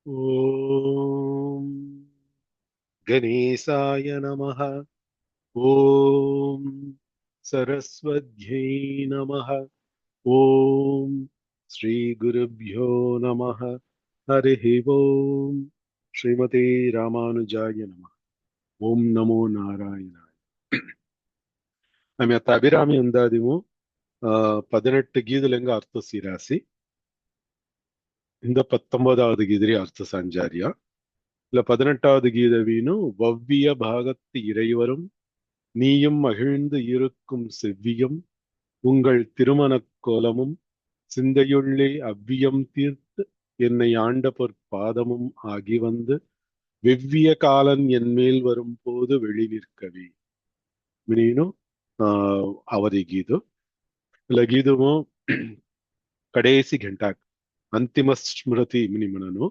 ॐ गणेशाय नमः। ॐ सरस्वत्यै नमः। ॐ श्रीगुरुभ्यो नमः। हरिः ॐ श्रीमते रामानुजाय नमः। ॐ नमो नारायणाय. நம்ம அபிராமி வந்தாதிமு 18 கீதுலங்க அர்த்த சீராசி. இந்த 19வது கீதிரி அர்த்த சஞ்சாரியா. இல்ல 18வது கீதவீனு வவ்விய பாகத்து இறைவரும் நீயும் மகிழ்ந்து இருக்கும் செவ்வியும் உங்கள் திருமணக் கோலமும் சிந்தையுள்ளே அவ்வியம் தீர்த்து என்னை ஆண்ட பொற்பாதமும் ஆகி வந்து வெவ்விய காலன் என் மேல் வரும் போது வெளி நிற்கவே. ನೀನು ಅವರಿಗೀದು ಇಲ್ಲ ಗೀದುಮು ಕಡೇಸಿ ಘಂಟಾಕ್ ಅಂತಿಮ ಸ್ಮೃತಿ ಮಿನಿಮನನು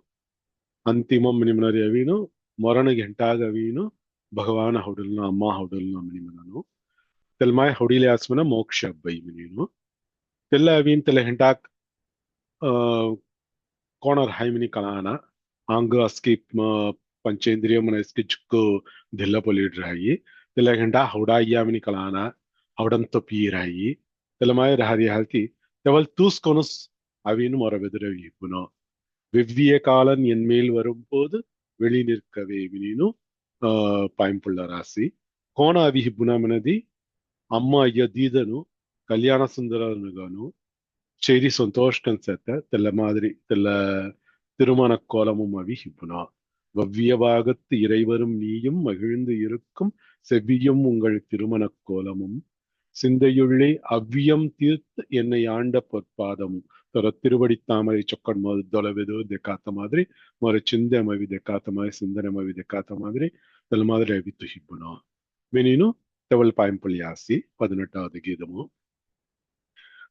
ಅಂತಿಮ ಮಿನಿಮನರಿ ಅವೀನು ಮೊರಣ ಘಂಟಾಗ ಅವೀನು ಭಗವಾನ ಹೊಡಲ್ನ ಅಮ್ಮ ಹೊಡಲ್ನ ಮಿನಿಮನನು ತೆಲ್ಮಾಯ್ ಹೊಡಿಲೆ ಆಸ್ಮನ ಮೋಕ್ಷ ಹಬ್ಬೈ ಮಿನೀನು ತೆಲ್ಲ ಅವೀನ್ ತೆಲ್ಲ ಘಂಟಾಕ್ ಕೋಣರ್ ಹೈಮಿನಿ ಕಲಾನ ಆಂಗ ಅಸ್ಕಿಪ್ पंचेंद्रिय मन इसके जुक्को धिल्ला पोलिट रही तेला घंटा हौड़ा यामिनी कलाना हौडन तो पी रही तेलमाय रहारी हालती तेवल तूस कोनुस अवीनु मोरबेदरवी पुनो வெவ்விய காலன் என் மேல் வரும்போது வெளி நிற்கவே வினீனு ಪಾಯಿಂಪುಳ್ಳ ರಾಶಿ ಕೋಣ ಅವಿಹಿ ಬುನಮನದಿ ಅಮ್ಮ ಯದೀದನು ಕಲ್ಯಾಣ ಸುಂದರನುಗನು செய்தி சந்தோஷம் சேர்த்த தெல்ல மாதிரி தெல்ல திருமண கோலமும் அவிஹிப்புனா வவ்வியவாகத்து இறைவரும் நீயும் மகிழ்ந்து இருக்கும் செவ்வியும் உங்கள் திருமணக் கோலமும் சிந்தையுள்ளே அவ்வியம் தீர்த்து என்னை ஆண்ட பொற்பாதமும் தொர திருவடி தாமரை ಚೊಕ್ಕಡ್ ದೊಲವೆದು ದೆಕ್ಕಾತ ಮಾದ್ರಿ ಮೊರ ಚಿಂದೆ ಮವಿ ದೆಕ್ಕಾತ ಮಾದ್ರಿ ಸಿಂಧನೆ ಮವಿ ದೆಕ್ಕಾತ ಮಾದ್ರಿ ತೆಲ ಮಾದ್ರಿ ಅವಿತ್ತು ಹಿಬ್ಬುನ ಮೆನೀನು ತೆವಲ್ ಪಾಯಂಪಳ್ಳಿ ಆಸಿ 18வது ಗೀதಮು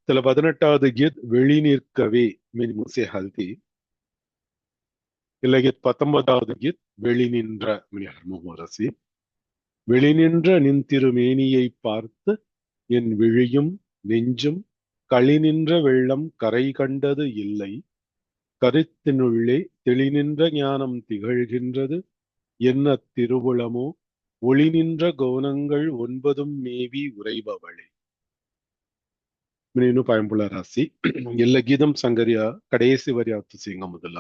தெல 18வது கீத் வெளி நிற்கவே மீன் முசே ஹல்தி இல்ல கீத் 19வது கீத் வெளி நின்ற மினி ஹர்மோரசி வெளி நின்ற நின் திருமேனியை பார்த்து என் விழியும் நெஞ்சும் களி நின்ற வெள்ளம் கரை கண்டது இல்லை கருத்தினுள்ளே தெளி நின்ற ஞானம் திகழ்கின்றது என்ன திருவுளமோ ஒளி நின்ற கௌனங்கள் 9 மேவி உரைபவளே. ನೀನು ಪಾಯಂಪುಳ ರಾಶಿ ಎಲ್ಲ ಗೀதம் சங்கரியா கடைசி வரி அர்த்த செய்யுங்க முதல்ல.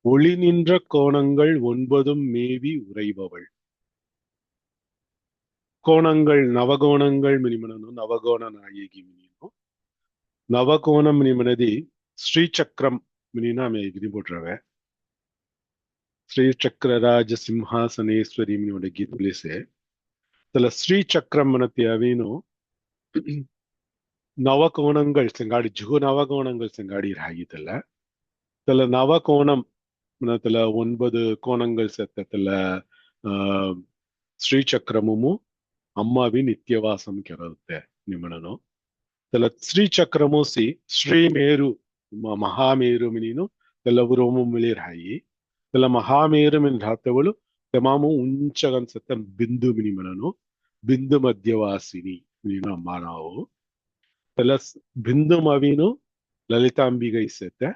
ஒளி நின்ற கோணங்கள் 9 மேவி உரைபவள். கோணங்கள் நவகோணங்கள் மினிமனನು ನವಗೋಣ ನಾಯಕಿ ಮಿನಿನು ನವಕೋಣಂ ಮಿನಿಮನದಿ ಶ್ರೀಚಕ್ರಂ ಮಿನಿನ ಆಮೆ ಗಿರಿ போட்டுறவே ಶ್ರೀಚಕ್ರರಾಜ ಸಿಂಹಾಸನೇಶ್ವರಿ ಮಿನಿನ ಗೀತುಲಿಸೆ ತಲ ಶ್ರೀಚಕ್ರಂ ಮನತಿ ಅವೇನು ನವಕೋಣங்கள் செங்காடி ஜுகு நவகோணங்கள் செங்காடி ராகிதல்ல தல நவகோணம் தல 9 கோணங்கள் செத்தல ಶ್ರೀಚಕ್ರಮು ಅಮ್ಮವಿ ನಿತ್ಯವಾಸಂ ಕೆರರುತ್ತೆ ನಿಮ್ಮನನು ತಲ ಶ್ರೀಚಕ್ರಮೋಸಿ ಶ್ರೀಮೇರು ಮಹಾಮೇರು ಮಿನೀನು ತೆಲ್ಲವರೋಮು ಮಿಳಿರಾಯಿ ತೆಲ್ಲ ಮಹಾಮೇರು ಮಿನ್ ರಾತವಳು ತಮಾಮು ಉಂಚಗನ್ಸತ್ತ ಬಿಂದು ಮಿನಿಮನನು ಬಿಂದು ಮಧ್ಯವಾಸಿನಿ ಮಿನೀನು ಅಮ್ಮ ನಾವು ತೆಲ್ಲ ಬಿಂದು ಮವಿನು ಲಲಿತಾಂಬಿಗೈ ಸೆತ್ತೆ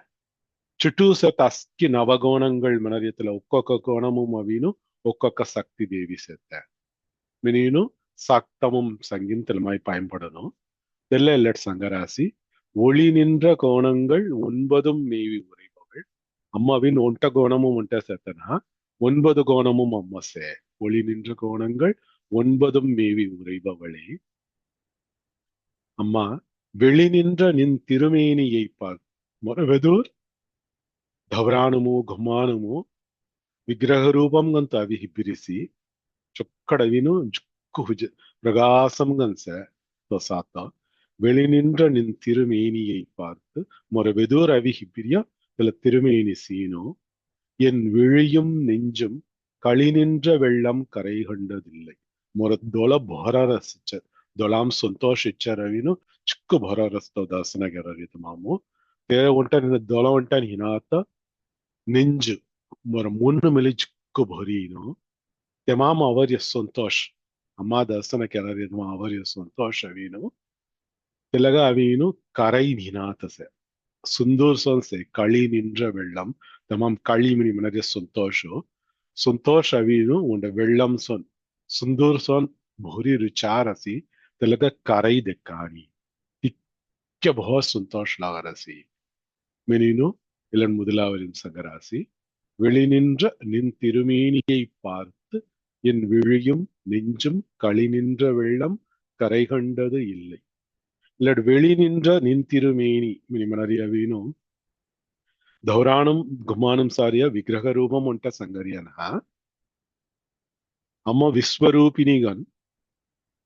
చుట్టూ తస్కి నవగోణంగళ్ మనరియతల ఒక్కొక్క కోణము అవిను ఒక్కొక్క శక్తి దేవి సెత్త మినీను சாக்தமும் சங்கிந்தலமாய் பயன்படணும் தெல்ல எல்லட் சங்கராசி ஒளி நின்ற கோணங்கள் 9 மேவி உரைபவள் அம்மாவின் ஒன்ட்ட கோணமும் ஒன்ட்ட செத்தனா 9 கோணமும் அம்மா சே ஒளி நின்ற கோணங்கள் 9 மேவி உரைபவளே அம்மா வெளி நின்ற நின் திருமேனியை பார் ಮೊರವೆದೂರ್ ಧವರಾಣಮು ಘುಮಾನಮು ವಿಗ್ರಹ ರೂಪಂಗಂತ ಅವಿ ಹಿಬ್ಬಿರಿಸಿ ಚೊಕ್ಕಡವಿನು ಜುಕ್ಕು ಹುಜ பிரகாசம்கன்ச சாத்த வெளி நின்ற நின் திருமேனியை பார்த்து மொரவெதூர் அவி ஹிப்பிரியா இதுல திருமேனி சீனோ என் விழியும் நெஞ்சும் களி நின்ற வெள்ளம் கரை கண்டதில்லை ಮೊರ ದೊಳ ಭೊರ ರಸಿಚ್ಚ ದೊಳಾಂ ಸಂತೋಷ ಇಚ್ಚರವಿನು ಚಿಕ್ಕ ಭೊರ ರಸ್ತೋ ದಾಸನಗೆರರಿತು ಮಾಮು ತೇರ ಒಂಟ ನಿನ್ನ ದೊಳ ಒಂಟ ಹಿನಾತ ನೆಂಜು ಮೊರ ಮುನ್ನು ಮೇಲೆ ಚಿಕ್ಕ ಭೊರೀನು ತೆಮಾಮ ಅವರ್ಯ ಸಂತೋಷ ಅಮ್ಮ ದರ್ಶನಕ್ಕೆ ಅವರ್ಯ ಸಂತೋಷ ಅವೀನು ತೆಲಗ ಅವೀನು ಕರೈ ನಿನಾತಸೆ सुंदर सोन से कळी निன்ற வெள்ளம் तमाम कळी मिनी मनरे संतोषो संतोष अवीनु उंड வெள்ளம் सोन सुंदर सोन भोरी रुचारसी तलग करई देकानी इक्के बहुत संतोष लागरसी மெனினு இளன் முதலாவரின் சங்கராசி வெளிநின்ற நின் திருமேனியை பார்த்து என் விழியும் நெஞ்சும் களி நின்ற வெள்ளம் கரை கண்டது இல்லை இல்லட் வெளி நின்ற நின் திருமேனி மினிமனறியவீனு ಧೌರಾಣಂ ಗುಮಾನಂ ಸಾರಿಯ ವಿಗ್ರಹ ರೂಪಂ ಉಂಟ ಸಂಗರಿಯನ ಅಮ್ಮ ವಿಶ್ವರೂಪಿಣಿಗನ್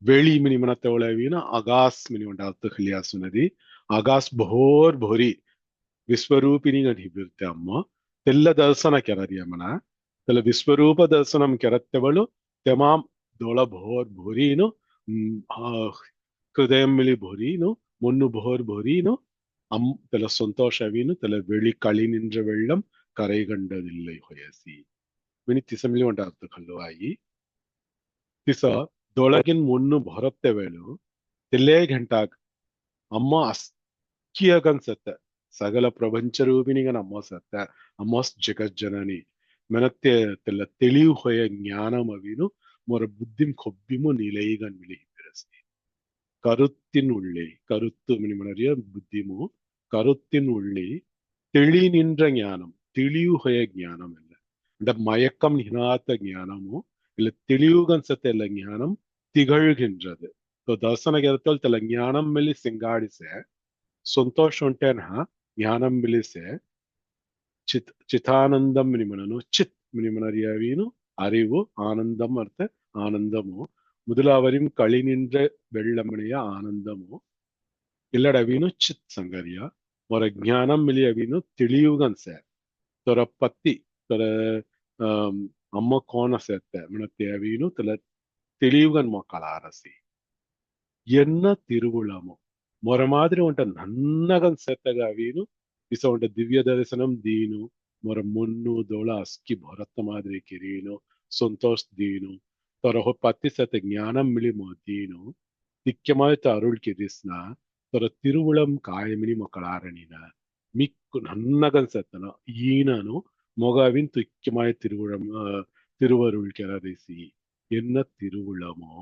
वेळी मिनी म्हणत ना आगास मिनी म्हणतात खलियासुनदी आगास भोर भोरी विश्वरूपिणी हिबिर्ते अम्म तेल्ल दर्शन केररी अಮ್ಮನ तेल विश्वरूप दर्शनम केरत्ತೆವಳು तमाम दोಳ भोर भोरीनु हृदय मिली भोरीनु मुन्नु भोर भोरीनु अम तेल संतोषवीनु तेल वेळी कळी निன்ற வெள்ளம் கரை கண்டதில்லை ಹೊಯಸಿ मिनी तिसमिली म्हणतात खल्लवाई तिस ದೊಳಗಿನ ಮುನ್ನು ಭರತ್ತೆ ವೇಳು ತಿಲ್ಲೇ ಘಂಟಾಗ ಅಮ್ಮ ಅಸ್ಕಿಯಗನ್ಸತ್ತೆ ಸಕಲ ಪ್ರಪಂಚ ರೂಪಿಣಿಗನ ಅಮ್ಮ ಸತ್ತ ಅಮ್ಮಸ್ ಜಗಜ್ಜನನಿ ಮೆನತ್ತೆ ತೆಲ್ಲ ತಿಳಿಯು ಹೊಯ ಜ್ಞಾನಮವಿನು ಮೊರ ಬುದ್ಧಿಂ ಕೊಬ್ಬಿಮು ನಿಲೈಗನ್ ಮಿಲಿ ಹಿರಸಿ கருத்தினுள்ளே கருத்து மினிமனறிய புத்திமு கருத்தினுள்ளே தெளி நின்ற ஞானம் ತಿಳಿಯುಹಯ ಜ್ಞಾನಂ ಇಲ್ಲ இந்த மயக்கம் நினாத்த ஞானமோ இல்ல ತಿಳಿಯುಗನ್ಸತ್ತೆ ಇಲ್ಲ ಜ್ಞಾನಂ ತಿಗಳ್ಗಿಂದ್ರದು ದರ್ಶನ ಗೆರತಲ್ ತಲ ಜ್ಞಾನಂ ಮಿಲಿ ಸಿಂಗಾಡಿಸೆ ಸಂತೋಷ ಉಂಟೇನ ಜ್ಞಾನಂ ಮಿಲಿಸೆ ಚಿತಾನಂದಂ ಮಿನಿಮನನು ಚಿತ್ ಮಿನಿಮನರಿಯವೀನು அறிவு ஆனந்தம் அர்த்த ஆனந்தமோ முதலாவரின் களி நின்ற வெள்ளமணிய ஆனந்தமோ இல்லடவீನು ಚಿತ್ ಸಂಗರಿಯ ಮೊರ ಜ್ಞಾನಂ ಮಿಲಿಯವೀನು ತಿಳಿಯುಗನ್ಸೆ ತೊರ ಪತ್ತಿ ತೊರ ಅಮ್ಮ ಕೋಣ ಸೇತ್ತೆ ಮಿಣತೆಯವೀನು ತಲ ತಿಳಿಯುಗನ್ ಮಕ್ಕಳ ಅರಸಿ ಎನ್ನ ತಿರುವುಳಮು ಮೊರ ಮಾದಿರಿ ಉಂಟ ನನ್ನಗನ್ ಸೆತ್ತಗಾವೀನು ಇಸ ಉಂಟ ದಿವ್ಯ ದರ್ಶನಂ ದೀನು ಮೊರ ಮುನ್ನು ದೋಳ ಅಸ್ಕಿ ಭರತ ಮಾದಿರಿ ಕಿರೀನು ಸಂತೋಷ್ ದೀನು ತೊರ ಪತ್ತಿ ಸತ್ತ ಜ್ಞಾನಂ ಮಿಳಿಮೋ ದೀನು திக்கமாய்த்த அருள் கிரிஸ்ன தொர திருவுளம் காயமினி மக்களாரணின மிக்கு நன்னகன் செத்தன ஈனனு மொகாவின் திக்கமாய் திருவுளம் திருவருள் கெரரிசி என்ன திருவுளமோ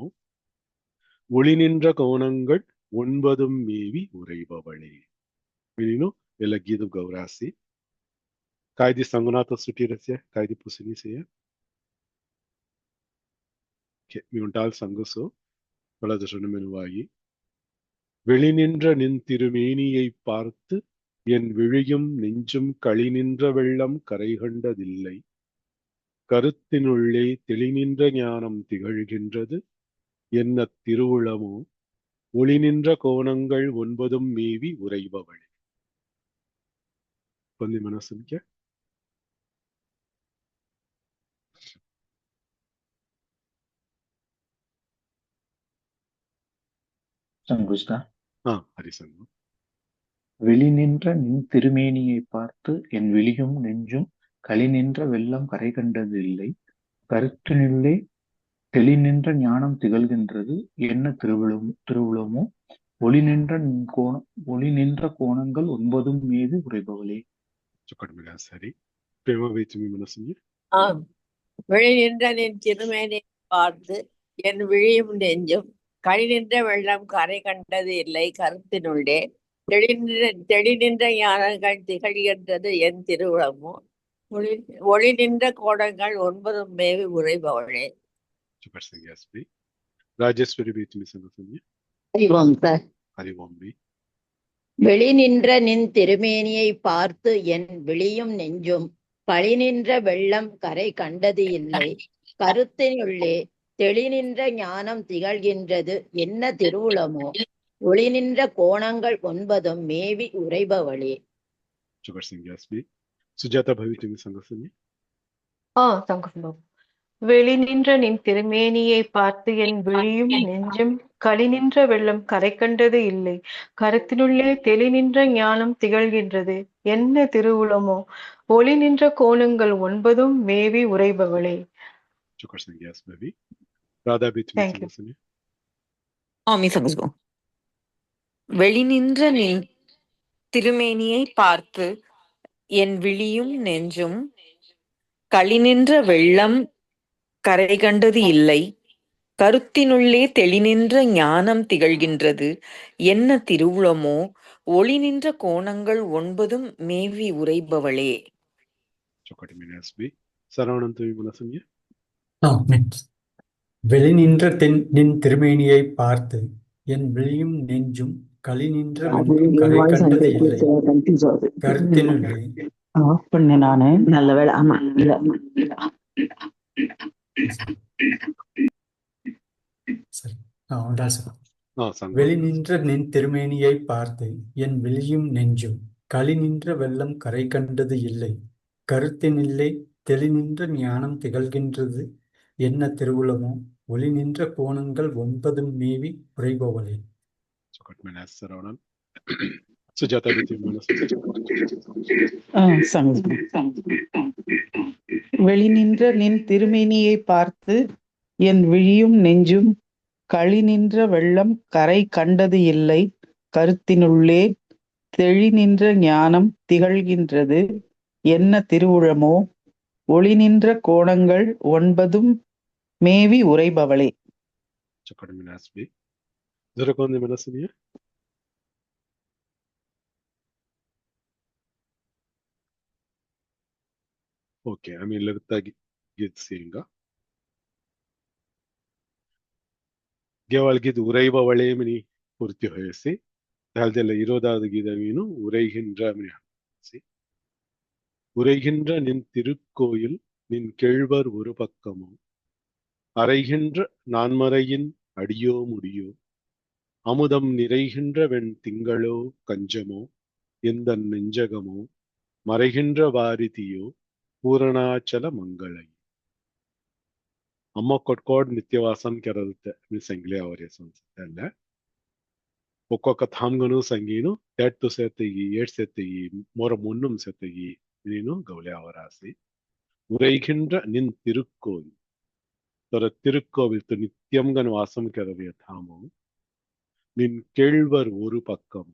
ஒளி நின்ற கோணங்கள் ஒன்பதும் மேவி உரைபவளே ಮಿನಿನು ಎಲ್ಲ ಗೀದು ಗೌರಾಸಿ ಕಾಯ್ದಿ ಸಂಗುನಾಥ ಸುಟಿರಸ್ಯ ಕಾಯ್ದಿ ಪುಸಿನಿಸೆಯ ಮಿ ಉಂಟಾಲ್ ಸಂಗುಸು பலதசன மெனுவாயி வெளி நின்ற நின் திருமேனியை பார்த்து என் விழியும் நெஞ்சும் களி நின்ற வெள்ளம் கரை கண்டதில்லை கருத்தினுள்ளே தெளி நின்ற ஞானம் திகழ்கின்றது என்ன திருவுளமோ ஒளி நின்ற கோணங்கள் ஒன்பதும் மேவி உரைபவளே கொஞ்ச மனசுங்க சங்குஸ்தா ஹரிசங்கம் வெளி நின்ற நின் திருமேனியை பார்த்து என் விழியும் நெஞ்சும் களி நின்ற வெள்ளம் கரை கண்டது இல்லை கருத்தினுள்ளே தெளி நின்ற ஞானம் திகழ்கின்றது என்ன திருவுளமோ ஒளி நின்ற கோணங்கள் ஒன்பதும் மீது உரைபவளே சரி பிரேம வைத்து மனசுங்க வெளி நின்ற நின் திருமேனியை பார்த்து என் விழியும் நெஞ்சும் களி நின்ற வெள்ளம் கரை கண்டது இல்லை கருத்தினுள்ளே தெளி நின்ற ஞானங்கள் திகழ்கின்றது என் திருவுளமோ ஒளி நின்ற கோணங்கள் ஒன்பதும் மேவி உரைபவளே ராஜேஸ்வரி பீச்மி சங்கசன்ய அறிவோம் சார் அறிவோம் பி வெளி நின்ற நின் திருமேனியை பார்த்து என் விழியும் நெஞ்சும் களி நின்ற வெள்ளம் கரை கண்டது இல்லை கருத்தினுள்ளே தெளி நின்ற ஞானம் திகழ்கின்றது என்ன திருவுளமோ ஒளி நின்ற கோணங்கள் ஒன்பதும் மேவி உரைபவளே சுஜாதா பவித்மி சங்கசன்ய சங்கசம் வெளி நின்ற நின் திருமேனியை பார்த்து என் விழியும் நெஞ்சும் களி நின்ற வெள்ளம் கரை கண்டது இல்லை கருத்தினுள்ளே தெளி நின்ற ஞானம் திகழ்கின்றது என்ன திருவுளமோ ஒளி நின்ற கோணங்கள் ஒன்பதும் மேவி உரைபவளே வெளி நின்ற நின் திருமேனியை பார்த்து என் விழியும் நெஞ்சும் களிநின்ற வெள்ளம் கரை கண்டது இல்லை. கருத்தினுள்ளே தெளிநின்ற ஞானம் திகழ்கின்றது. என்ன திருவுளமோ ஒளி நின்ற கோணங்கள் 9 மேவி உரைபவளே. Chokati Minasbi. Saravanantu Manasanya. Next. வெளிநின்ற நின் திருமேனியைப் பார்த்து என் விழியும் நெஞ்சும் களிநின்ற வெள்ளம் கரை கண்டது இல்லை. கருத்தினுள்ளே ஆஃப் பண்ணேன் நானு. நல்ல வேளை. ஆமா இல்ல சரி Sangha. வெளிநின்ற நின் திருமேனியைப் பார்த்து என் விழியும் நெஞ்சும் களிநின்ற வெள்ளம் கரை கண்டது இல்லை. கருத்தினில்லே தெளிநின்ற ஞானம் திகழ்கின்றது. என்ன திருவுளமோ ஒளி நின்ற கோணங்கள் 9 மேவி உரைபவளே. Chokati Minas Saravanan. Sujata Diti Manasanya. வெளிநின்ற நின் திருமேனியை பார்த்து என் விழியும் நெஞ்சும் களி நின்ற வெள்ளம் கரை கண்டது இல்லை. கருத்தினுள்ளே தெளி நின்ற ஞானம் திகழ்கின்றது. என்ன திருவுளமோ ஒளி நின்ற கோணங்கள் 9 மேவி உரைபவளே. Chokati Minasbi. Zurakondi Manasanya. Okay, I mean, Lagta Git Singa. Geval Git Uraiba Valemini Purti Hoyasi. Haldela Iroda the Gidavino, Uraihinra Mini. Uraihinra Nin Tirukkoil, Nin Kelvar Urupakamo. Araihinra Nanmarayin Adio Mudio. Amudam Niraihinra when Tingalo Kanjamo, Yendan Ninjagamo, Maraihinra Varitiyo, Puranachala Mangalai. Amma Kotkod Nityawasan Keralte, Miss Angle Avariasons. Okoka Thamganu Sangino, that to set the yet set the more munum set the Nino Gavle Avarasi. Uraihinra Nin Tirukko. Tora Tirukko with the Nityamgan Vasam Keravia Thamo. Nin Kelvar Urupakam.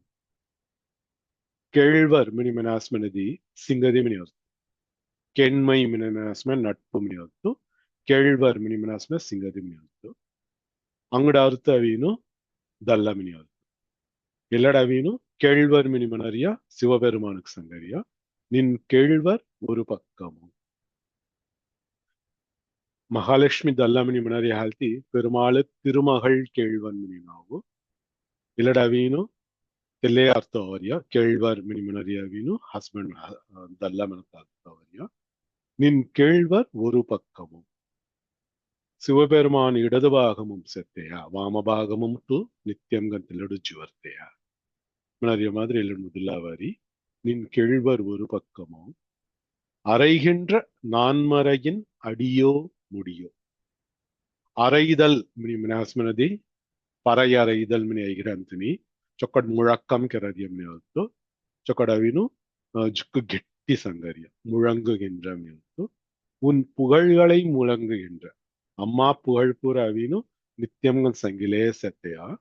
Kelvar Minimanasmanadi, Singadi Minios. Kenmai Minimanasman, not Puminioto. Kelvar Minimanasma, Singadi Minioto. Angadartha Vino, Dalla Minioto. Eladavino, Kelvar Minimanaria, Sivabermanak Sangaria. Nin Kelvar Urupakamo. Mahalashmi Dalla Minimanari Halti, Permalat Tirumahal Kelvan Mininago. Eladavino, Tele Arthoria, Kelvar Minimanaria Vino, husband Dalla Manathoria. Nin Kelvar Urupakamo. Sivaberman Idadabagamum Setea, Vamabagamum to Nityam Gantiladu Juartea. Manaria Madre Mudulavari, Nin Kelvar Urupakamo. Araihendra Nanmarayin Adio Mudio. Araidal Minimanasmanadi, Parayaraidal Minigrantini, Chokad Murakam Keradium Neoto, Chokadavino, Jukugetti Sangaria, Muranga Gendra Milto, Un Pugalai Mulanga Gendra. Amma Puhalpura Avino, Nityamgan Sangile Setea,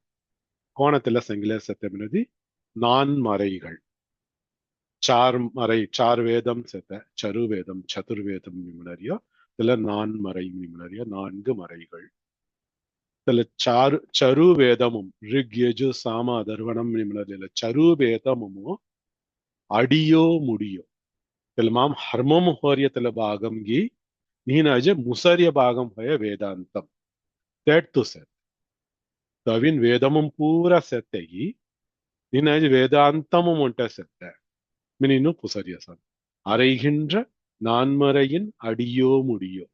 Konatella Sangile Seteminadi, Non Maraigal. Char Marai, Char Vedam Seta, Charu Vedam, Chatur Vedam Nimunaria, Tella Non Marai Nimunaria, Non Gamaraigal. Tella Charu Vedamum, Rig Yeju Sama, Darvanam Nimunaria, Charu Vedamum, Adio Mudio. Telmam Harmum Horia Telebagamgi. Ninaja Musaria Bagam Haya Vedantam. That to set. Tavin Vedamum Pura Setegi. Ninaja Vedantamum Monta Setta. Mininu Pusariasan. Araihendra Nanmarayin Adio Mudio.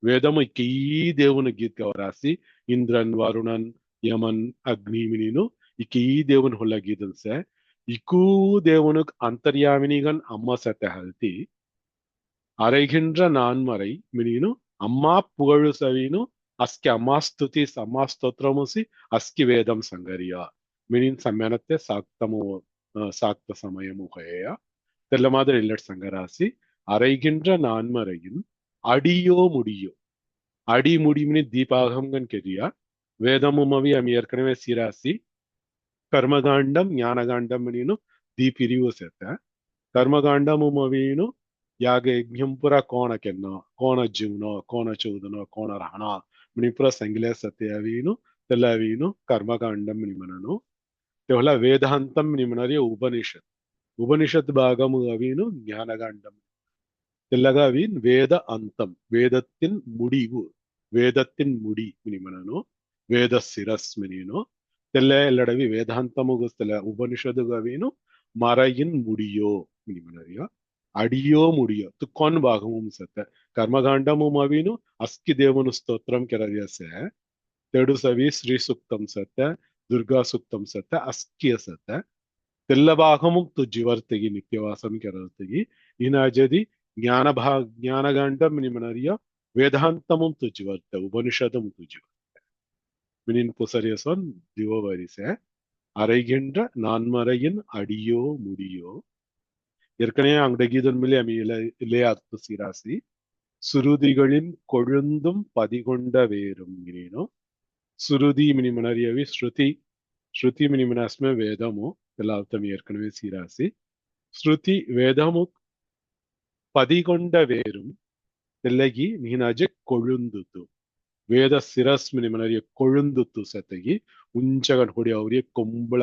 Vedamu Ki Devuna Git Gavarasi. Indran Varunan Yaman Agni Minino. Iki Devun Hula Gidan se. Iku Devunuk Antaryaminigan Amma Setahalti. Araihendra Nanmarai, Minino, Amma Pugalu Savino, Aski Amastuti, Samastotramusi, Aski Vedam Sangaria, Minin Samanate, Saktamo, Sakta Samayamuhaya, Telamada Illet Sangarasi, Araihendra Nanmarayin, Adio Mudio, Adi Mudimini Deepahamgan Kedia, Vedamumavi Amirkanave Sirasi, Karmagandam, Yanagandam Minino, பிரிவு சேர்த்த கர்மகாண்டமும் அவையினு யாக யஜ்ஞம் புற கோண கென்னோ கோண ஜீவனோ கோண சௌதனோ கோண ரஹணா மினிப்புற சங்கிலே சத்திய அவையினு தெல்ல அவையினு கர்மகாண்டம் நிமனನು ತೆವಲ ವೇದಾಂತಂ ನಿಮನರಿಯ ಉಪನಿಷತ್ ಭಾಗಮು ಅವಿನು ಜ್ಞಾನகாண்டம் தெல்லக அவின் வேத அந்தம் வேதத்தின் முடிவு வேதத்தின் முடி மினிமனನು ವೇದ ಸಿರಸ್ ಮಿನಿನು தெல்ல ಎಲ್ಲಡವಿ ವೇದಾಂತಮುಗುಸ್ತಲ ಉಪನಿಷದುಗ ಅವಿನು மறையின் முடியோ மினிமனரியா அடியோ முடியோ துக்கொன் பாகமும் சத்த கர்மகாண்டமும் அவிನು அஸ்கி தேவனு ಸ್ತೋತ್ರಂ ಕೆರದಿಯಸೆ ತೆಡು ಸವಿ ಶ್ರೀ ಸೂಕ್ತಂ ಸತ್ತ ದುರ್ಗಾ ಸೂಕ್ತಂ ಸತ್ತ ಅಸ್ಕಿಯ ಸತ್ತ ತೆಲ್ಲಭಾಗಮು ತುಜ್ಜಿವರ್ತಗಿ ನಿತ್ಯವಾಸಂ ಕೆರತಗಿ ಇನಾಜದಿ ಜ್ಞಾನಗಾಂಡಂ ನಿಮನರಿಯ ವೇದಾಂತமும் துஜிவர்த்த உபனிஷதம் துஜிவர்த்த மினின் புசரியசன் திவோவரிசே அறைகின்ற நான்மறையின் அடியோ முடியோ ஏற்கனவே அங்கடகீதன் மேலே இலே அர்த்த சிராசி சுருதிகளின் கொழுந்தும் பதிகொண்ட வேறும் ಗಿನೇನೋ சுருதி மினிமனரியவி ஸ்ருதி மினிமனஸ்மே வேதமோ எல்லாத்தம் ஏற்கனவே சீராசி ஸ்ருதி வேதமு பதிகொண்ட வேறும் ತೆಲ್ಲಗಿ ನೀನಾಜೆ ಕೊಳುಂದುತು ವೇದ ಸಿರಸ್ ಮಿನಿಮನರಿಯ ಕೊಳುಂದುತು ಸೆತಗಿ ಉಂಚಗನ್ ಹೊಡಿ ಅವ್ರಿಗೆ ಕೊಂಬಳ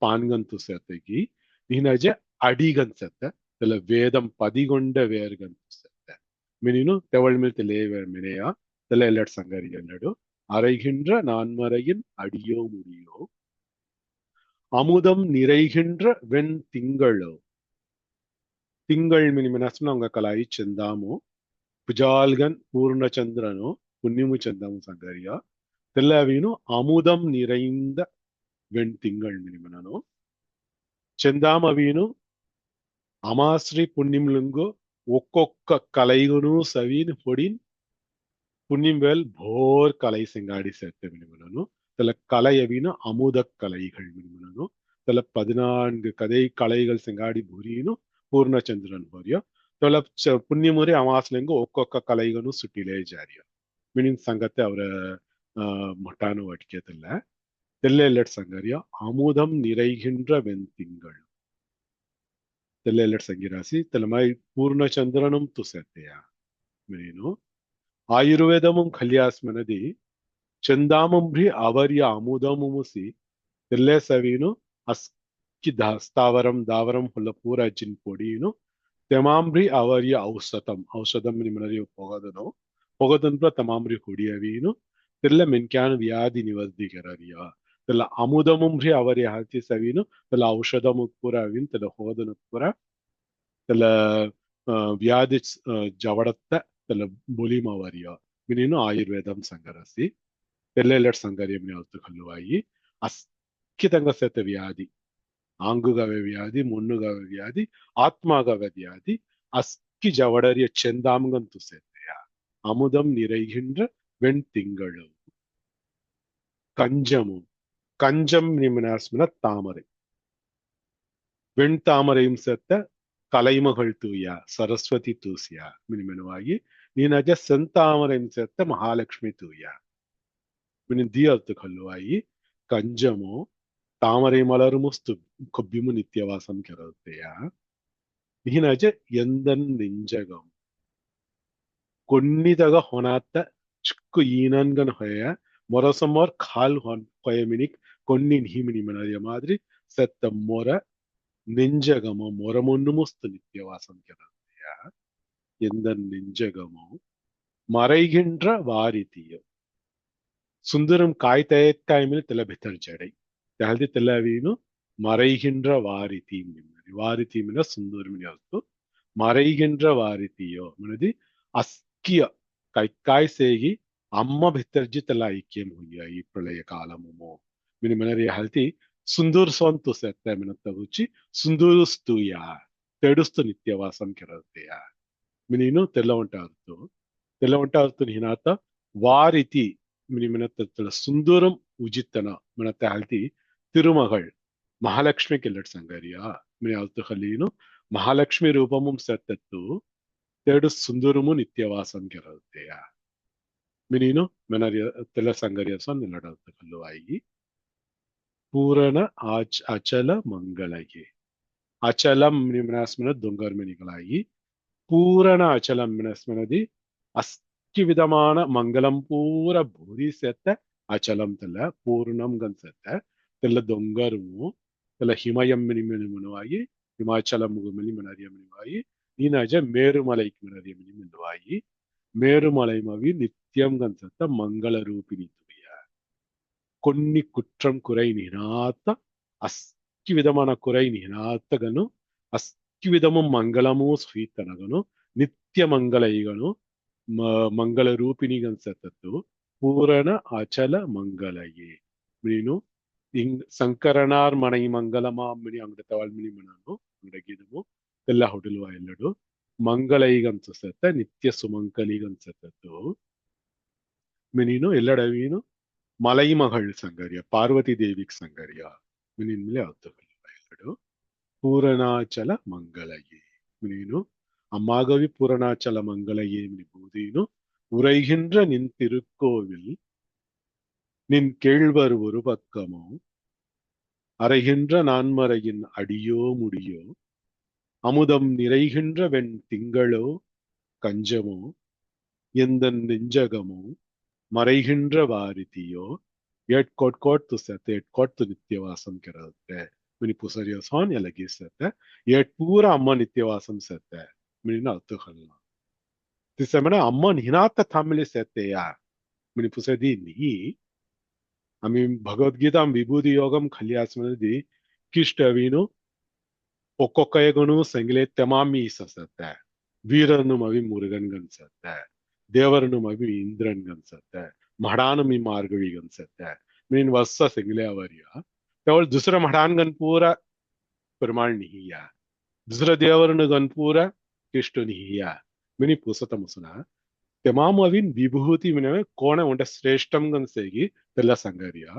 ಪಾನ್ಗಂತು ಸೆತಗಿ ನೀನಾಜೆ ಅಡಿಗನ್ ಸೆತ್ತ ತೆಲ್ಲ ವೇದಂ ಪದಿಗೊಂಡ ವೇರ್ಗಂತು ಸೆತ್ತ ಮಿನಿನು ತೆವಳ್ಮೇಲ್ ತೆಲೆ ಮಿನೆಯ தெல்ல எல்லாட் சங்கரி என்னடு அறைகின்ற நான்மறையின் அடியோ முடியோ அமுதம் நிறைகின்ற வெண் திங்களோ திங்கள் மினிமனஸ்னு அவங்க கலாயி செந்தாமோ புஜால்கன் பூர்ணச்சந்திரனோ புண்ணியமு செந்தாமு சங்கரியா தெல்லவீனு அமுதம் நிறைந்த வெண் திங்கள் மினிமனோ செந்தாமவீனு அமாஸ்ரீ புண்ணியம்லுங்கோ ஒக்கொக்க கலைகுனு சவீன் பொடின் புண்ணியம்வேல் போர் கலை செங்காடி சேர்த்த மினிமனோ தெல்ல கலையவீனு அமுத கலைகள் மினிமனோ தெல்ல 14 கலைகள் செங்காடி புரியினு பூர்ணச்சந்திரன் ಹೊರಿಯೋ ತೊಲ ಪುಣ್ಯಮುರಿ ಅಮಾಸ್ಲೆಂಗು ಒಕ್ಕೊಕ್ಕ ಕಲೈಗನು ಸುಟ್ಟಿಲೇ ಜಾರಿಯೋ ಮೀನಿಂಗ್ ಸಂಗತೆ ಅವರ மொட்டானு வடிக்கதில்ல தெல்ல எல்லட் சங்கரியா அமுதம் நிறைகின்ற வெண்திங்கள் தெல்ல எல்லட் சங்கிராசி தெல்லமாய் பூர்ணச்சந்திரனும் துசத்தையா மீனு ஆயுர்வேதமும் கல்யாஸ்மனதி ಚಂದಾಮಂಭ್ರಿ ಅವರ್ಯ ಅಮುದಮುಸಿ ತೆಲ್ಲೆ ಸವೀನು ಅಸ್ಕಿ ಸ್ಥಾವರಂ ದಾವರಂ ಹುಲ್ಲ ಪೂರ ಜಿನ್ ಪೊಡಿನು ತೆಮಾಂಬ್ರಿ ಅವರ್ಯ ಔಷಧಂ ನಿಮ್ಮನರಿ ಪೊಗದನು ತಮಾಂಬ್ರಿ ಹೊಡಿಯವೀನು ತೆಲ್ಲ ಮೆನ್ಕ್ಯಾನ ವ್ಯಾಧಿ ನಿವರ್ದಿಗರರಿಯ ತೆಲ್ಲ ಅಮುದಮುಂಬ್ರಿ ಅವರ್ಯ ಹಾಕಿ ಸವೀನು ತೆಲ್ಲ ಔಷಧಮು ಪೂರ ಅವಿನ್ ತೆಲ್ಲ ಹೋದನು ಪೂರ ತೆಲ್ಲ ವ್ಯಾಧಿ ಜವಡತ್ತ ತೆಲ್ಲ ಬೊಲಿಮವರ್ಯ ಮಿನಿನು ಆಯುರ್ವೇದಂ ಸಂಗರಸಿ తెల్లెల్లటి సంగర్యం అవుతుకల్లువాయి అస్కితంగా సేత వ్యాధి ఆంగుగవే వ్యాధి మున్నుగవే వ్యాధి ఆత్మాగవే వ్యాధి அஸ்கி ஜவடரிய செந்தாமங்கன் துசேத்தையா அமுதம் நிறைகின்ற வெண் திங்களு கஞ்சமும் கஞ்சம் நிமினாஸ்மின தாமரை வெண் தாமரையும் சேர்த்த கலைமகள் தூயா சரஸ்வதி தூசியா மினிமெனுவாகி நீனஜ செந்தாமரையும் சேர்த்த மகாலட்சுமி தூயா ದಿ ಕಲ್ಲುವಾಯಿ ಕಂಜಮು ತಾಮரை மலருமுஸ்து கொப்பியமு நித்தியவாசம் கெரத்தையா நீனஜ எந்தன் நெஞ்சகம் கொன்னிதக ஹொனாத்த ಚಿಕ್ಕು ಈನನ್ಗನ್ ಹೊಯ ಮೊರಸಮೋರ್ ಖಾಲ್ ಹೊಯಮಿನಿಕ್ ಕೊನ್ನಿನ್ ಹಿಮಿನಿ ಮನರಿಯ ಮಾದ್ರಿ ಸೆತ್ತ ಮೊರ நெஞ்சகமோ மொரமொன்னுமுஸ்து நித்தியவாசம் கெரத்தையா எந்தன் நெஞ்சகமோ மறைகின்ற வாரிதியோ சுந்தரம் காய்தயத்தாய்மில் தெல பித்தர் ஜடை யாழ்தி தெல்லவீனு மறைகின்ற வாரிதி வாரிதி மின சுந்தரம் யாழ்த்து மறைகின்ற வாரிதியோ மினதி அஸ்கிய கைக்காய் சேகி அம்ம பித்தர்ஜி தெல ஐக்கியம் ಹುಯ್ಯ ಈ ಪ್ರಳಯ ಕಾಲಮುಮೋ மினி மினரி யாழ்தி சுந்தூர் சோந்து செத்த மினத்த ಹುಚ್ಚಿ சுந்தூருஸ்துய தெடுஸ்து நித்தியவாசம் கெரத்தையா மினினு தெல்லವಂಟ ಅರ್ಥ ಹಿನಾತ வாரிதி மினிமினத்த சுந்தரம் உஜித்தன மினத்த ஹல்தி திருமகள் மகாலட்சுமி கில்லட் சங்கரியா மினி அல்த்து ஹலீನು மகாலட்சுமி ரூபமும் ಸತ್ತತ್ತು ತೆರಡು ಸುಂದರಮು ನಿತ್ಯವಾಸಂ ಕೆರತೆಯ ಮಿನೀನು ಮೆನರಿಯ ತೆಲ ಸಂಗರಿಯ ಸೊನ್ ನಿಲ್ಲಡಲ್ತು ಕಲ್ಲುವಾಯಿ ಪೂರಣ ಅಚಲ ಮಂಗಳಗೆ அச்சலம் மினிமனஸ்மின துங்கர் மினிகளாயி பூரண அச்சலம் மினஸ்மினதி அஸ்கி விதமான மங்களம் பூர பூரி செத்த அச்சலம் தெல்ல பூர்ணம் கன் செத்த தெல்ல தொங்கரும் தெல்ல ஹிமயம் மினிமினுவாயி ஹிமாச்சலம் மினிமனரிய மினிவாயி நீனாஜ மேருமலைக்கு மினரிய மினிமினுவாயி மேருமலை மவி நித்தியம் கன் செத்த மங்கள ரூபினி துவைய కొన్ని కుట్రం కురై నినాత అస్కి విధమైన కురై నినాతగను అస్కి విధము మంగళము ಸ್ವೀತನಗನು ನಿತ್ಯ ಮಂಗಲ ಈಗನು ಮಂಗಳ ರೂಪಿಣಿಗನ್ಸತ್ತದ್ದು ಪೂರಣ ಅಚಲ ಮಂಗಲಯೇ ಮೀನು ಹಿಂಗ್ ಸಂಕರಣಾರ್ ಮಣೈ ಮಂಗಲಮ ಮಿಣಿ ಅಂಗಡ ತವಳ್ ಮಿಣಿ ಮಣನು ಅಂಗಡಗಿದము ಎಲ್ಲ ಹೊಡಲುವ ಎಲ್ಲಡು ಮಂಗಲ ಈಗನ್ಸತ್ತ ನಿತ್ಯ ಸುಮಂಕಲಿಗನ್ಸತ್ತದ್ದು ಮಿನೀನು ಎಲ್ಲಡವೀನು ಮಲೈಮಗಳ್ ಸಂಗರ್ಯ ಪಾರ್ವತಿ ದೇವಿಗೆ ಸಂಗರ್ಯ ಮಿನಿನ್ಮೇಲೆ ಅರ್ಥಗಳು ಪೂರಣಾಚಲ ಮಂಗಳಯೇ ಮಿನೀನು அம்மாகவி பூரணாச்சல மங்களையே பூதீனு உரைகின்ற நின் திருக்கோவில் நின் கேழ்வர் ஒரு பக்கமோ அறைகின்ற நான்மறையின் அடியோ முடியோ அமுதம் நிறைகின்ற வெண் திங்களோ கஞ்சமோ எந்த நெஞ்சகமோ மறைகின்ற வாரிதியோ ஏட்கோட்கோட் துசத்தை ஏட்கோட் து நித்தியவாசம் கிறதே மினி புசரியசான் எலகி செத்த ஏட்பூர அம்மா நித்தியவாசம் செத்த மினின்னு அர்த்தகல்லாம் திசமன அம்மா நினாத்த தமிழ் செத்தையா மினி புசதி நீ அமி பகவத்கீதாம் விபூதி யோகம் கல்யாசமதி கிஷ்டவீனு ஒக்கொக்கையகனு செங்கிலே தெமாமி சசத்த வீரனும் அவி முருகன் கன்சத்த ದೇವರನ್ನು ಮವಿ ಇಂದ್ರನ್ ಗನ್ಸತ್ತ ಮಹಡಾನ ಮಿ ಮಾರ್ಗಳಿ ಗನ್ಸತ್ತ ಮೀನ್ ವಸ್ಸ ಸಿಂಗಲೆ ಅವರಿಯ केवल दूसरा मढ़ान गन पूरा प्रमाण नहीं है दूसरा देवरन गन पूरा किष्ट नहीं है मिनी पुसत मुसना तमाम अविन विभूति मिने कोण उंट श्रेष्ठम गन सेगी तेल्ला संगरिया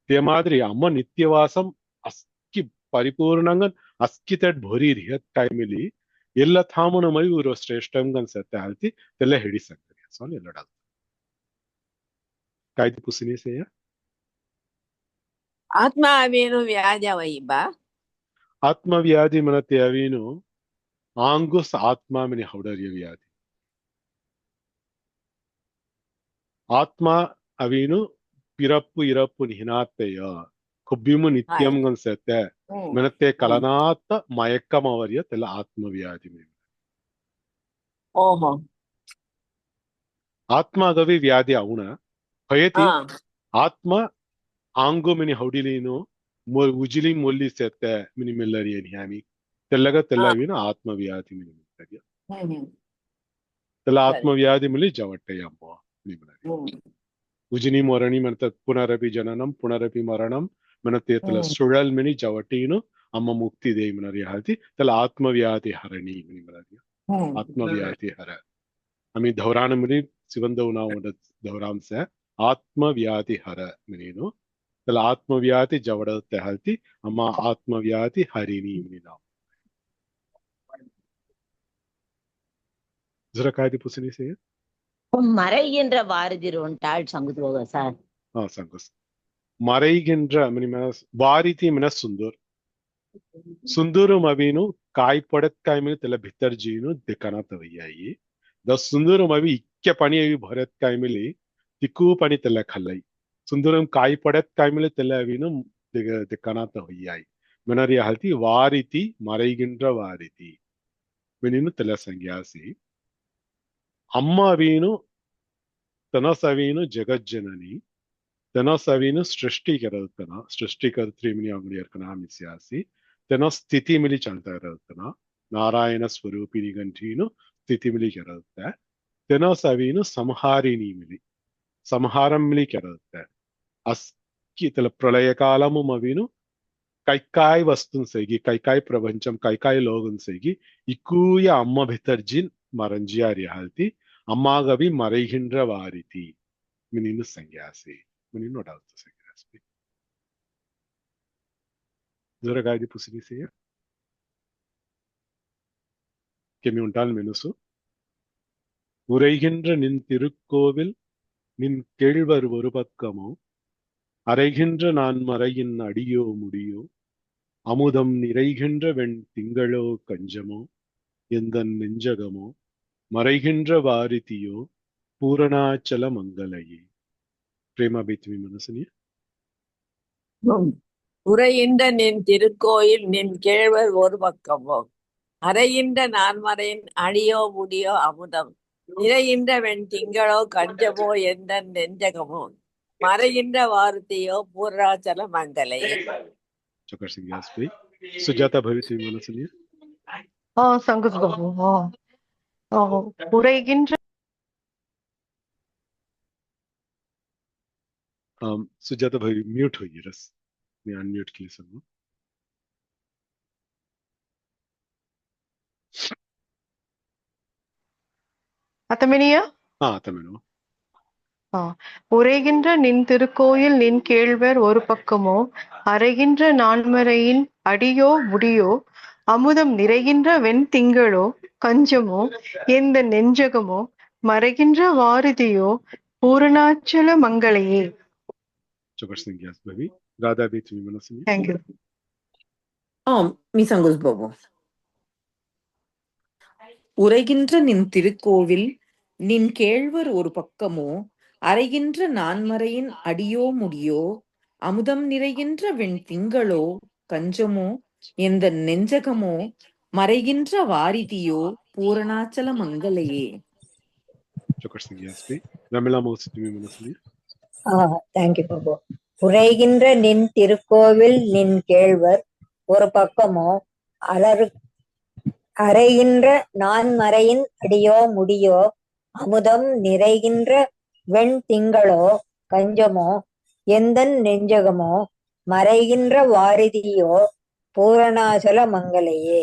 ते मादरी अम्म नित्यवासम अस्कि परिपूर्णंगन अस्कि तट भोरी रियत टाइमली ಎಲ್ಲ ಥಾಮನು ಮೈ ಇವರು ಶ್ರೇಷ್ಠಂಗನ್ ಸತ್ತೆ ಹಾಲ್ತಿ ತೆಲ್ಲ ಹಿಡಿ ಸಂಗರಿ ಸೋನ್ ಎಲ್ಲಡ ಕಾಯ್ದು ಪುಸಿನಿ ಸೇಯ ಆತ್ಮ ಅವೇನು ವ್ಯಾಜ ವೈಬ ಆತ್ಮ ವ್ಯಾಧಿ ಮನತೆ ಅವೇನು ಆಂಗುಸ್ ಆತ್ಮ ಮಿನಿ ಹೌಡರಿಯ ವ್ಯಾಧಿ ಆತ್ಮ ಅವೇನು ಪಿರಪ್ಪು ಇರಪ್ಪು ನಿಹಿನಾತೆಯ ಕೊಬ್ಬಿಮು ನಿತ್ಯಂಗನ್ ಸತ್ತೆ ಮನತೆ ಕಲನಾತ ಮಯಕ್ಕಮವರಿಯ ತೆಲ್ಲ ಆತ್ಮವ್ಯಾಧಿ ಓಹೋ ಆತ್ಮಗವಿ ವ್ಯಾಧಿ ಅವನ ಭಯತಿ ಆತ್ಮ ಆಂಗು mini ಹೌಡಿಲೀನು ಉಜಿಲಿ Molly ಸೆತ್ತೆ mini ಮೆಲ್ಲರಿಯನ್ ಹ್ಯಾಮಿ ತೆಲ್ಲಗ ತೆಲ್ಲವಿನ ಆತ್ಮವ್ಯಾಧಿ mini ಮೆಲ್ಲರಿಯ ತೆಲ್ಲ ಆತ್ಮವ್ಯಾಧಿ milli ಜವಟ್ಟೆಯ ಅಮ್ಮ ಮಿನಿ ಉಜಿನಿ ಮರಣಿ ಮನತ ಪುನರಪಿ ಜನನಂ ಪುನರಪಿ ಮರಣಂ मनते तला सुळल मिनी जवटीनु अम्म मुक्ति दे मनरी हालती तला आत्मव्याधि हरणी मिनी मनरी आत्मव्याधि हर अमी धौरान मिनी सिवंदवना वड धौराम से आत्मव्याधि हर मिनीनु तला आत्मव्याधि जवडते हालती अम्म आत्मव्याधि हरिणी मिनी नाम जरा कायदि पुसनी से மறைகின்ற வாரிதிர் உண்டாள் சங்குதுவோக சார் संगस மறைகின்ற வாரிதி மின सुंदर सुंदर मवीनु काय पडत काय मिळे त्याला भितर जीनु दिकाना तवयाई द सुंदर मवी इक्के पाणी अवी भरत काय मिळे तिकू पाणी त्याला खाल्लाई सुंदरम काय पडत काय मिळे त्याला अवीनु दिकाना तवयाई मनरी हालती वारिति மறைகின்ற வாரிதி मिनिनु त्याला संज्ञासी अम्मा अवीनु तनसवीनु जगज्जननी तेना सवीनु सृष्टि करतना सृष्टि कर्त्री मिनी अंगड़ी अर्कना मिस्यासी तेना स्थिति मिली चलता करतना नारायण स्वरूपिणी गंठीनु स्थिति मिली करता तेना सवीनु संहारिणी मिली संहारम मिली करता अस्कि तल प्रलय कालमु मवीनु काय वस्तुन सेगी काय प्रपंचम काय लोगन सेगी इकूया अम्मा भितर जिन मरंजिया रिहालती अम्मा गवी मरेगिंद्र वारिति मिनीनु संज्ञासी मिनी नो डाउट संज्ञासी जरा गायदी पुसनी से केमी उंटाल मेनुसु உரைகின்ற நின் திருக்கோவில் நின் கேழ்வர் ஒரு பக்கமோ அறைகின்ற நான் மறையின் அடியோ முடியோ அமுதம் நிறைகின்ற வெண் திங்களோ கஞ்சமோ எந்தன் நெஞ்சகமோ மறைகின்ற வாரிதியோ பூரணாச்சல மங்களையே. பிரேமா பேத்துமி மனசனிய. உரையின்ற நின் திருக்கோயில் நின் கேழ்வர் ஒரு பக்கமோ அறையின்ற நான்மறையின் அடியோ முடியோ அமுதம் நிறைகின்ற வெண் திங்களோ கஞ்சமோ எந்த நெஞ்சகமோ மறைகின்ற வார்த்தையோ பூர்ணாச்சல மங்களையே. चकर सिंह व्यास भाई. सुजाता भवित्री मनसनिया. சங்கத் பாபு. உரைகின்ற सुजाता भाई म्यूट होइए रस. मैं अनम्यूट के लिए सुनूं. அத்தமினியா. तमिनो. உரைகின்ற நின் திருக்கோயில் நின் கேழ்வர் ஒரு பக்கமோ அறைகின்ற நான்மறையின் அடியோ முடியோ அமுதம் நிறைகின்ற வெண் திங்களோ கஞ்சமோ எந்த நெஞ்சகமோ மறைகின்ற வாரிதியோ பூரணாச்சல மங்களையே. चकर सिंह व्यास भाई. राधा बेतमी मनसनिया. தேங்க்யூ. மீ சங்கோஸ் பாபு. உரைகின்ற நின் திருக்கோவில் நின் கேழ்வர் ஒரு பக்கமோ அறைகின்ற நான்மறையின் அடியோ முடியோ அமுதம் நிறைகின்ற வெண் திங்களோ கஞ்சமோ எந்த நெஞ்சகமோ மறைகின்ற வாரிதியோ பூரணாச்சல மங்களையே. चकर सिंह व्यास भाई. रमिला मौसमी मनसनिया. தேங்க்யூ பாபு. உரைகின்ற நின் திருக்கோவில் நின் கேழ்வர் ஒரு பக்கமோ அறைகின்ற நான்மறையின் அடியோ முடியோ அமுதம் நிறைகின்ற வெண் திங்களோ கஞ்சமோ எந்தன் நெஞ்சகமோ மறைகின்ற வாரிதியோ பூரணாச்சல மங்களையே.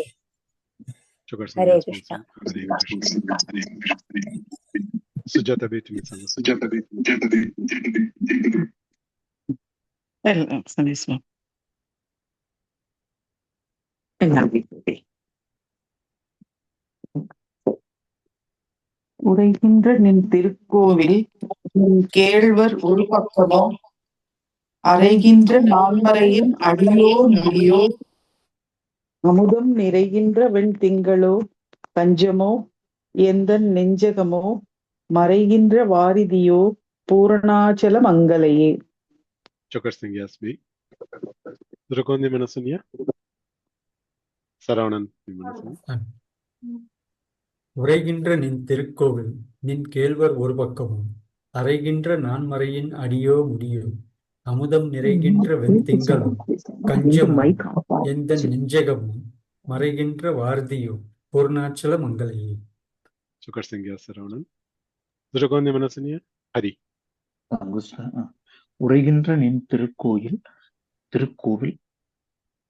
ஹரே கிருஷ்ணா. सुजाता बेतमी உரைகின்ற நின் திருக்கோவில் நின் கேழ்வர் ஒரு பக்கமோ அறைகின்ற நான்மறையின் அடியோ முடியோ அமுதம் நிறைகின்ற வெண் திங்களோ கஞ்சமோ எந்தன் நெஞ்சகமோ மறைகின்ற வாரிதியோ பூரணாச்சல மங்களையே. चकर सिंह व्यास भाई. द्रकोंदी मनसनिया. சரவணன் मनसनिया. உரைகின்ற நின் திருக்கோவில் நின் கேழ்வர் ஒரு பக்கமும் அறைகின்ற நான்மறையின் அடியோ முடியோ அமுதம் நிறைகின்ற வெண்திங்களும் கஞ்சமும் எந்த நெஞ்சகமும் மறைகின்ற வார்தியோ பூர்ணாச்சல மங்களையே. चकर सिंह व्यास சரவணன். द्रकोंदी मनसनिया. हरि. உரைகின்ற நின் திருக்கோவில்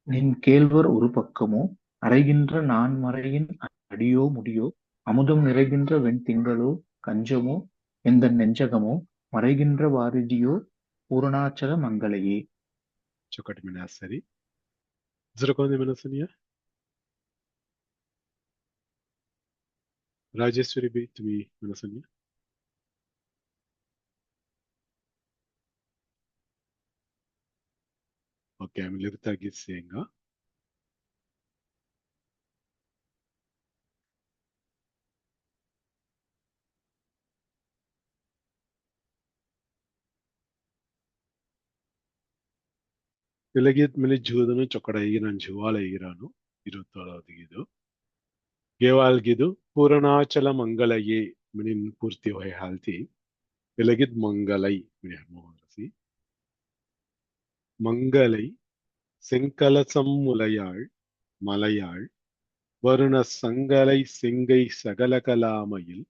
நின் கேழ்வர் ஒரு பக்கமோ அறைகின்ற நான்மறையின் அடியோ முடியோ அமுதம் நிறைகின்ற வெண் திங்களோ கஞ்சமோ எந்த நெஞ்சகமோ மறைகின்ற வாரிதியோ பூரணாச்சல மங்களையே. चौकट में सरी. द्रकोंदी मनसनिया. राजेश्वरी भी तुम्ही मनसनिया. ओके आम्ही लिहिता गीत सेंगा. ಇಲ್ಲಗೀತ್ ಮೇಲೆ ಜೂದನು ಚೊಕಡ ಈಗ ನಾನು ಜುವಾಲ ಈಗಿರಾನು 27ಗಿದು ಗೇವಾಲ್ಗಿದು ಪೂರ್ಣಾಚಲ ಮಂಗಳಯೇ ಮಿನಿನ್ ಪೂರ್ತಿ ಹೊಯ್ ಹಾಲ್ತಿ ಇಲ್ಲಗಿದ್ ಮಂಗಲೈ ಮಿನಿ ಮಂಗಲೈ செங்கலசம் முலையாள் மலையாள் வருண சங்கலை செங்கை சகலகலாமையில்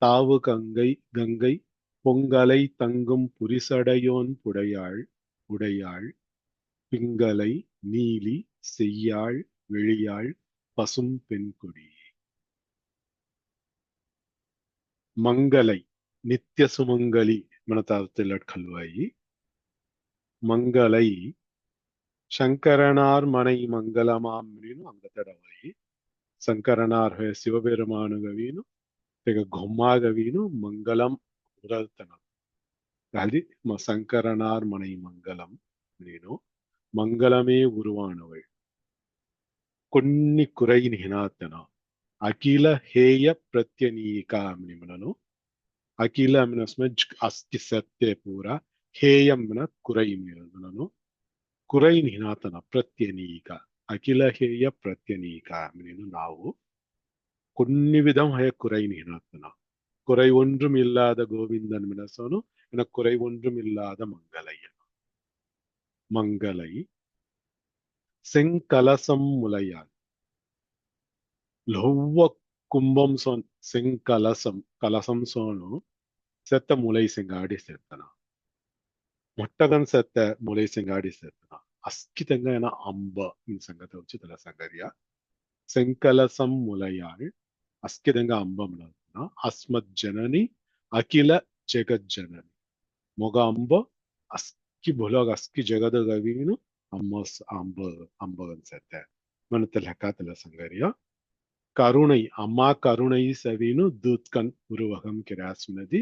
தாவு கங்கை கங்கை பொங்கலை தங்கும் புரிசடையோன் புடையாள் உடையாள் பிங்கலை நீலி செய்யாள் வெளியாள் பசும் பெண்கொடி. ಮಂಗಲೈ ನಿತ್ಯ ಸುಮಂಗಲಿ ಮನತಾರ್ತಿಲ್ಲಟ್ ಖಲ್ವಾಯಿ. ಮಂಗಲೈ ಶಂಕರನಾರ್ ಮನೈ ಮಂಗಲಮಾಂ ನೀನು ಅಂಗತಡವಾಯಿ. ಶಂಕರನಾರ್ ಹೊಯ ಶಿವಬೆರುಮಾನುಗವೀನು ತೆಗ ಗೊಮ್ಮಾಗವೀನು ಮಂಗಲಂ ಉರಲ್ತನ ಗಾಲಿ ಶಂಕರನಾರ್ ಮನೈ ಮಂಗಲಂ ನೀನು மங்களமே உருவானவள் కొన్ని குறையின் ஹினாத்தன அகில ஹேய பிரத்யநீகா அப்படின்னோ அகில அஸ்தி சத்திய பூரா ஹேயம் குறை குறையின் ஹினாத்தன பிரத்யநீக அகில ஹேய பிரத்யநீக அப்படின்னு ನಾವು కొన్ని விதம் ஹய குறையின் ஹினாத்தன குறை ஒன்றும் இல்லாத கோவிந்தன் மினசோனு என குறை ஒன்றும் இல்லாத மங்களை செங்கலசம் முலையால் லொவ்வ கும்பம் சோன் செங்கலசம் கலசம் சோனு செத்த முலை செங்காடி செத்தன మొట్టగన్ సెత్త ములై సింగాడి సెత్తన అస్కితంగా ఏనా అంబ ఇన్ సంగతి వచ్చి తల సంగరియా శంకలసం ములయాళ్ అస్కితంగా అంబం అస్మత్ జనని అఖిల జగజ్జనని మొగ అంబ అస్కి భులగ అస్కి జగద గవీను అమ్మ అంబగన్ సెత్త మన తెలక తల సంగరియా కరుణై అమ్మ కరుణై సవీను దూత్కన్ ఉరువహం కిరాసునది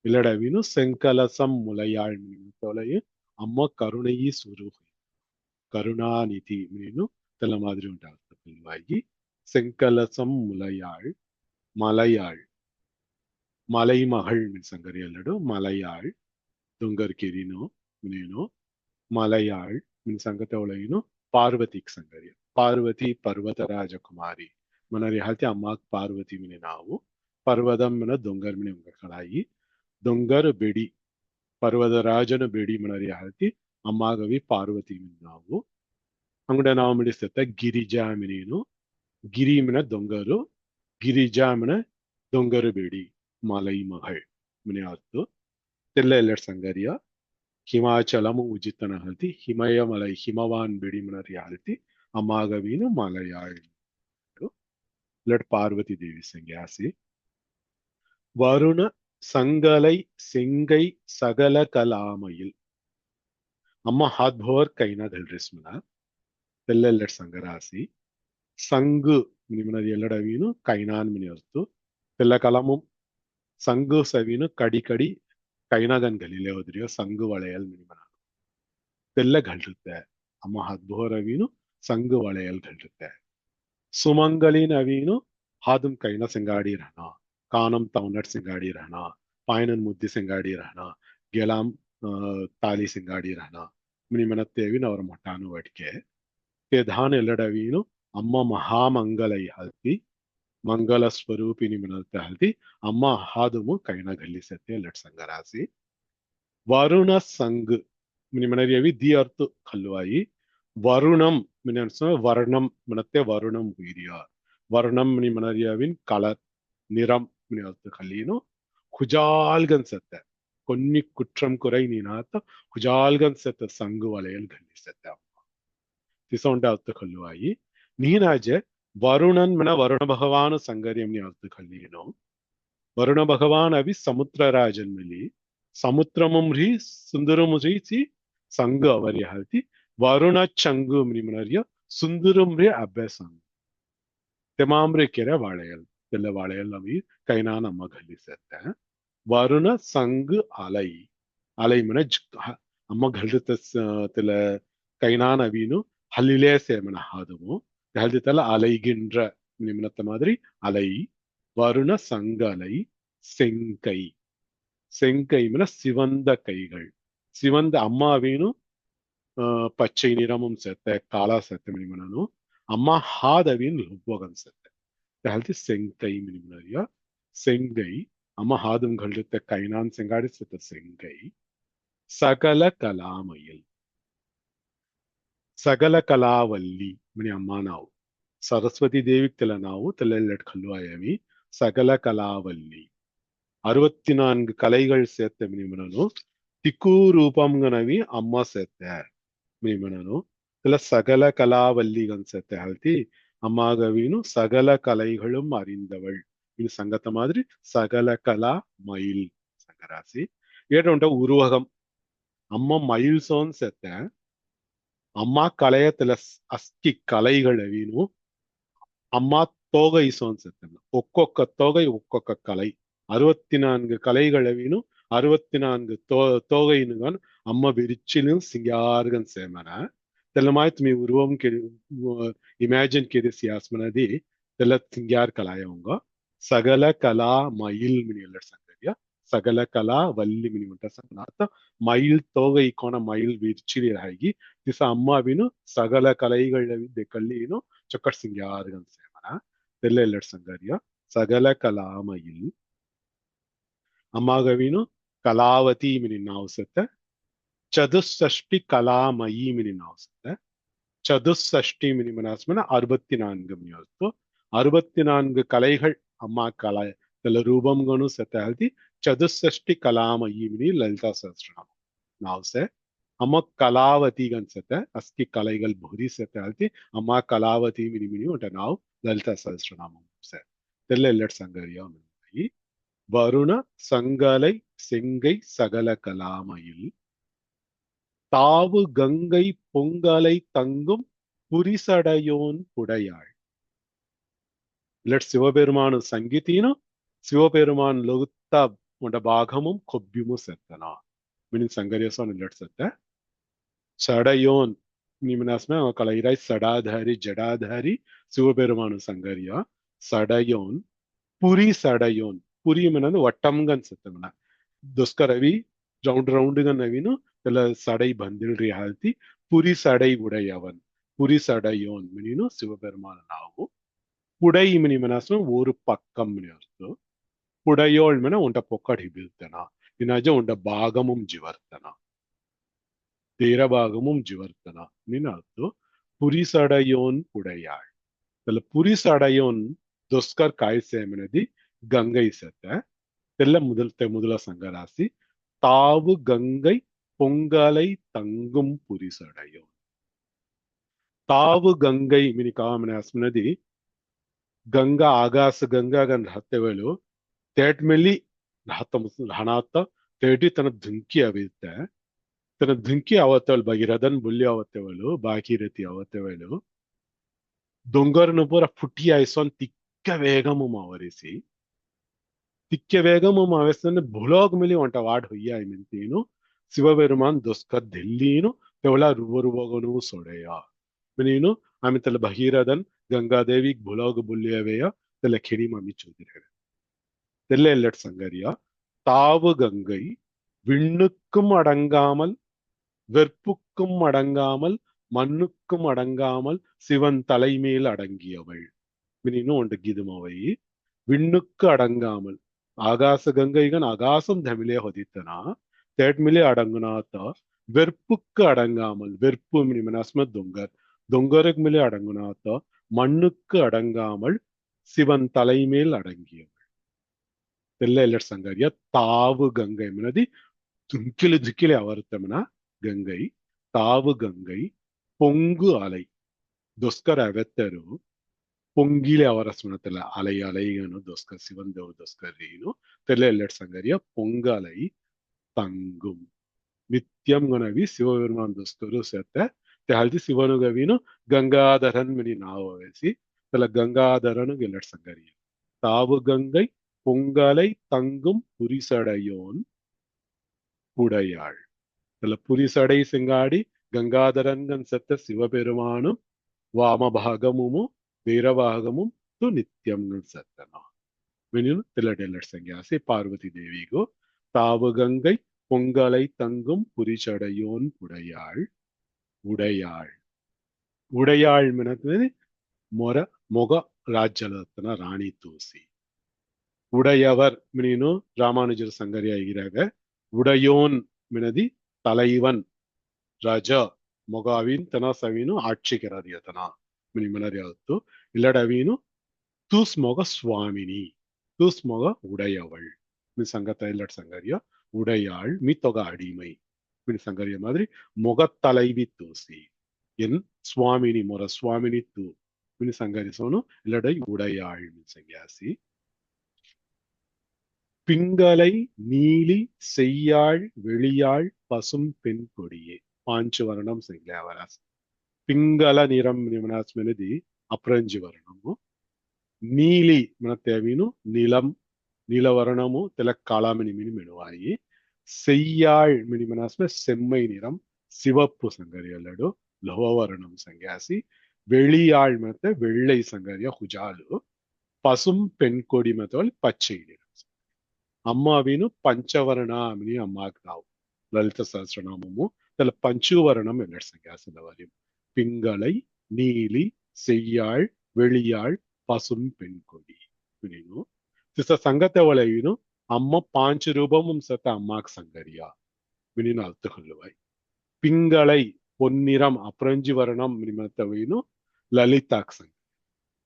இல்லடவினு செங்கலசம் முலையாள் தொலையும் அம்மா கருணையி சுரூபி கருணாநிதி மீனு தெல்ல மாதிரி ఉంటారు పిల్లవాయి செங்கலசம் முலையாள் மலையாள் மலைமகள் மீன் సంగరి అల్లడు మలయాళ్ దుంగర్కిరిను మీను మలయాళ్ మీన్ సంగతి ఒలయిను పార్వతికి సంగరి పార్వతి పర్వత రాజకుమారి మనరి హల్తి అమ్మ పార్వతి మీని ನಾವು పర్వతం మన దుంగర్ మీని ఉంగకడాయి ದೊಂಗರ ಬೆಡಿ ಪರ್ವತರಾಜನ ಬೆಡಿ ಮನರಿ ಹಾಕಿ ಅಮ್ಮಾಗವಿ ಪಾರ್ವತಿ ನಾವು ಅಂಗಡ ನಾವು ಮಿಡಿಸ್ತೇವೆ ಗಿರಿಜಾಮಿನೇನು ಗಿರಿಮಿನ ದೊಂಗರು ಗಿರಿಜಾಮಿನ ದೊಂಗರು ಬೆಡಿ ಮಲೈ ಮಗಳ್ ಮನೆ ಆಯ್ತು ತೆಲ್ಲ ಎಲ್ಲರ ಸಂಗರಿಯ ಹಿಮಾಚಲಮು ಉಜಿತನ ಹಲ್ತಿ ಹಿಮಯ ಮಲೈ ಹಿಮವಾನ್ ಬೆಡಿ ಮನರಿ ಹಾಲ್ತಿ ಅಮ್ಮಾಗವಿನು ಮಲಯಾಳ್ ಲಡ್ ಪಾರ್ವತಿ ದೇವಿ ಸಂಗ್ಯಾಸಿ வருண சங்கலை செங்கை சகல கலாமையில் அம்மா ஹாத் போர் கைனா தெல்ரிஸ்மனா தெல்லெல்லட் சங்கராசி சங்கு மினிமனది ఎల్లడవీను కైనాన్ మిని అర్తు తెల్ల కలము సంగు సవీను కడికడి కైనాగన్ గలిలే ಹೋದ್ರಿಯೋ ಸಂಗು ವಳೆಯಲ್ ಮಿನಿಮನ ತೆಲ್ಲ ಗಳ್ರುತ್ತೆ ಅಮ್ಮ ಹದ್ ಬೋರವೀನು ಸಂಗು ವಳೆಯಲ್ ಗಳ್ರುತ್ತೆ ಸುಮಂಗಲಿನ ಅವೀನು ಹಾದುಂ ಕೈನ ಸಿಂಗಾಡಿ ರಹನ कानम तवनट सिंगाड़ी रहना पायनन मुद्दी सिंगाड़ी रहना गेलाम ताली सिंगाड़ी रहना मिनी मनत्तेवी नवर मोटानु वटके ते धान एल्लडवीनु अम्म महामंगलೈ हल्ति मंगल स्वरूपिनी मनते हल्ति अम्म हादुमु कैना गल्लिसते लट संगरासी वरुण संग मिनी मनरियवी दी अर्थ खल्वाई वरुणम मिनी अर्थ वर्णम मनते वरुणम वीरिया वर्णम मिनी मनरियविन कलर நிறம் கல்லினோ குஜால்கன் செத்த కొన్ని కుట్రం కురై నీనాత కుజాల్గన్ సెత సంగు వలయల్ గల్లి సెత తిసొండ అత్త ఖల్లువాయి నీనాజే వరుణన్ మన వరుణ భగవాన్ సంగర్యం ని అత్త ఖల్లినో వరుణ భగవాన్ అవి సముద్ర రాజన్ మిలి సముద్రమం రి సుందరము రీచి సంగ అవరి హల్తి వరుణ చంగు మిమనర్య సుందరం రి అభ్యాసం తెమామ్రే కెర వాళయల్ தெல்ல வாழையல் அவி கைனா நம்ம கல்லி சேர்த்தேன் வருண சங்கு அலை அலை மன அம்ம கல்லுத்த தெல கைனான் அவினு ஹல்லிலே சேமன ஹாதுமு ஹல்தித்தல அலைகின்ற நிமினத்த மாதிரி அலை வருண சங்கலை செங்கை செங்கை மன சிவந்த கைகள் சிவந்த அம்மாவினு பச்சை நிறமும் சேர்த்த காலா சேர்த்த மினிமனு அம்மா ஹாதவின் லுப்போகம் சேர்த்த ஹல்தி செங்கை மினிமனரியா செங்கை அம்மா ஹாதும் கல்லுத்த கைனான் செங்காடி சேர்த்த செங்கை சகல கலாமயில் ಸಕಲ ಕಲಾವಲ್ಲಿ ಮನಿ ಅಮ್ಮ ನಾವು ಸರಸ್ವತಿ ದೇವಿ ತೆಲ ನಾವು ತೆಲ್ಲೆಲ್ಲಟ್ ಕಲ್ಲುವಾಯವಿ சகல கலாவல்லி 64 கலைகள் சேர்த்த மினிமனு திக்கு ரூபಂಗನವಿ ಅಮ್ಮ சேர்த்த மினிமனு இதுல சகல கலாவல்லிகன் சேர்த்த ஹல்தி அம்மாகவினு சகல கலைகளும் அறிந்தவள் இது சங்கத்த மாதிரி சகல கலா மயில் சங்கராசி ஏட்ட உருவகம் அம்மா மயில் சோன் சேர்த்த ಅಮ್ಮ ಕಲೆಯತಲ ಅಸ್ಕಿ ಕಲೈಗಳವಿನು ಅಮ್ಮ ತೋಗೈ ಸೋನ್ಸತ್ತಲ್ಲ ಒಕ್ಕೊಕ್ಕ ತೋಗೈ ಒಕ್ಕೊಕ್ಕ ಕಲೈ 64 கலைகளவினு 64 தோகைனுகன் அம்மா விரிச்சிலும் சிங்கார்கன் சேமன त्याला तुम्ही उर्वम के इमॅजिन केले सियासमनदी त्याला सिंग्यार कलायंग सगल कला मईल मिनी संगरिया सगल कला वल्ली मिनी उंट आता मईल तोग इकोण मईल विर्चिली रागी दिस अम्मा विनु सगल कलैगळ्ळविद्दे कल्लीनु चक्कट सिंग्यार गंसेमना तेल्लेल्लड संगरिया सगल कला मईल अम्मागविनु कलावती मिनी नावसते चतुष्षष्टि कलामयी मिनी नावसते चतुष्षष्टि मिनी मनास्मना 64 मिनिवस्तु 64 கலைகள் அம்மா கலை தெல ரூபம்கனு செத்தால்தி चतुष्षष्टि कलामयी मिनी ललिता सहस्रनाम नावसे अम्मा कलावती गंसते अस्की कलैगल बहुरी सेताल्ति अम्मा कलावती मिनी मिनी उंट नाव ललिता सहस्रनाम से तेल्लेल्लड संगरिया मिनी வருண சங்கலை செங்கை சகல கலாமயில் தாவு கங்கை பொங்கலை தங்கும் புரிசடையோன் புடையாள் சிவபெருமான் சங்கீதீனும் சிவபெருமான் லொகுத்த உண்ட பாகமும் கொப்பியுமும் செத்தனா மீனிங் சங்கரியசோன் இல்லட் செத்த சடையோன் நிமினாஸ்மே கலைராய் சடாதாரி ஜடாதாரி சிவபெருமான் சங்கரியா சடையோன் புரி சடையோன் पुरी मन वट्टमगन सत्तमन दोस्कर अवी रौंड रौंड गन अवीनु तेल सडै बंदिल्री हालती पुरी सडै उडयवन पुरी सडयोन मिनीनु शिवपेरुमान नावु पुडै मिनी मनसम ओरु पक्कम मिनी अर्थ पुडयोल मन उंट पोक्कड हिबिल्तना इनाज उंट भागमुम जिवर्तना तेर भागमुम जिवर्तना मिन अर्थ पुरी सडयोन पुडयाळ तेल पुरी सडयोन दोस्कर कायसे मिनदी गंगै सत्त तेल्ल முதல சங்கராசி தாவு கங்கை பொங்கலை தங்கும் புரிசடையோன் ताव गंगई मिनी कामनास्मनदी गंगा आगास गंगा गन रहते वेलो तेट मेली रहनात तेटी तन धुंकी अविते तन धुंकी आवतल भगीरथन बुल्ली आवते वेलो भागीरथी आवते वेलो दोंगर पूर फुटी आयसोन तिक्क वेगमु मावरिसी तिक्क वेगमु मावेसन भुलोग मिली वंट वाड होಯ್ಯ मिंतीनु शिवबेरुमान दोस्कर दिल्लीनु तेवला रुवरुवगनु सोडेया मिनीनु आमी तल भगीरथन गंगादेवी भुलोग बुल्लियवेय तल खिणी मामी चूदिरे तेल्ले एल्लट संगरिया ताव गंगை விண்ணுக்கும் அடங்காமல் வெற்புக்கும் அடங்காமல் மண்ணுக்கும் அடங்காமல் சிவன் தலைமேல் அடங்கியவள் மினினு ஒன்று கீதுமவை விண்ணுக்கு அடங்காமல் आगास गंगैगन आगासम धमिले होदितना तेट मिले अडंगनात वेर्पुक्क अडंगामल वेर्पु मिनी मनस्मत दोंगर दोंगरक मिले अडंगनात मण्णुक्क अडंगामल शिवन तलैमेल अडंगियवळ तेल्ल एल्लट संगरिया तावु गंगै मनदी दुंकिले दुकिले अवर्तमन गंगै तावु गंगै पोंगु अलै दोस्कर अवेत्तरु பொங்கிலே அவரஸ்மனத்துல அலை அலைகனு दोस्कर சிவன் தேவ दोस्कर ரீனு தெல்ல எல்லட் சங்கரியா பொங்கலை தங்கும் நித்தியம் ಗಣವಿ ಶಿವபெருமான் दोस्कರು ಸೇತ ತೆಹಲ್ದಿ ಶಿವನು ಗವಿನು ಗಂಗಾಧರನ್ ಮಿನಿ ನಾವವೇಸಿ தெல்ல ಗಂಗಾಧರನು எல்லட் சங்கரியா தாவு கங்கை பொங்கலை தங்கும் புரிசடையோன் புடையாள் தெல்ல புரிசடை சிங்காடி ಗಂಗಾಧರನ್ಗನ್ செத்த சிவபெருமானும் வாமபாகமுமு वीरभागमुम तो नित्यम सत्तना मिनिनु तिलडेलट संज्ञासे पार्वती देवी को ताव गंगै பொங்கலை தங்கும் புரிசடையோன் புடையாள் உடையாள் உடையாள் मिनत मोर मोग राज्यलतन रानी तूसी உடையவர் मिनिनु रामानुजर संगरिया इगिराग உடையோன் मिनदी தலைவன் राज मोगाविन तना सविनु आक्षिकरादियतना मिनी मनरियावत्तु इल्लडवीनु तूस मोग स्वामिनी तूस मोग उडयवळ मी संगत इल्लट संगरिया उडयाळ मी तोग अडिमै मिनी संगरिया मादिरी मोगत्तलैवी तूसी एन स्वामिनी मोर स्वामिनी तू मिनी संगरि सोनु इल्लडै उडयाळ मिनी संज्ञासी पिंगலை நீலி செய்யாள் வெளியாள் பசும் பெண் கொடியே पांच वर्णम संज्ञावरास पिंगल निरम मनस्मनदी अप्रंजि वर्णमु नीली मनतेवीनु नीलम नीलवर्णमु तेलक कालामिनी मिनी मेनुवाई सेय्याळ मिनी मनस्मे सेम्मै निरम सिवप्पु संगरियल्लडु ಲೋಹವರ್ಣಂ ಸಂಗ್ಯಾಸಿ வெளியாள் மத்த வெள்ளை சங்கரியா ಹುಜಾಲು பசும் பெண் கொடி மத்தவள் பச்சை நிறம் అమ్మావిను పంచవర్ణామిని అమ్మాకి రావు లలిత సహస్రనామము తల పంచువర్ణం ఎన్నడు సంఖ్యాసల వரையும் பிங்களை நீலி செய்யாள் வெளியாள் பசும் பெண் கொடி அப்படின்னு திச சங்கத்தை வளைவினு அம்மா பாஞ்சு ரூபமும் சத்த அம்மாக்கு சங்கரியா அப்படின்னு அர்த்தம் சொல்லுவாய் பிங்களை பொன்னிறம் அப்ரஞ்சி வர்ணம் நிமித்தவைனு லலிதாக்கு சங்க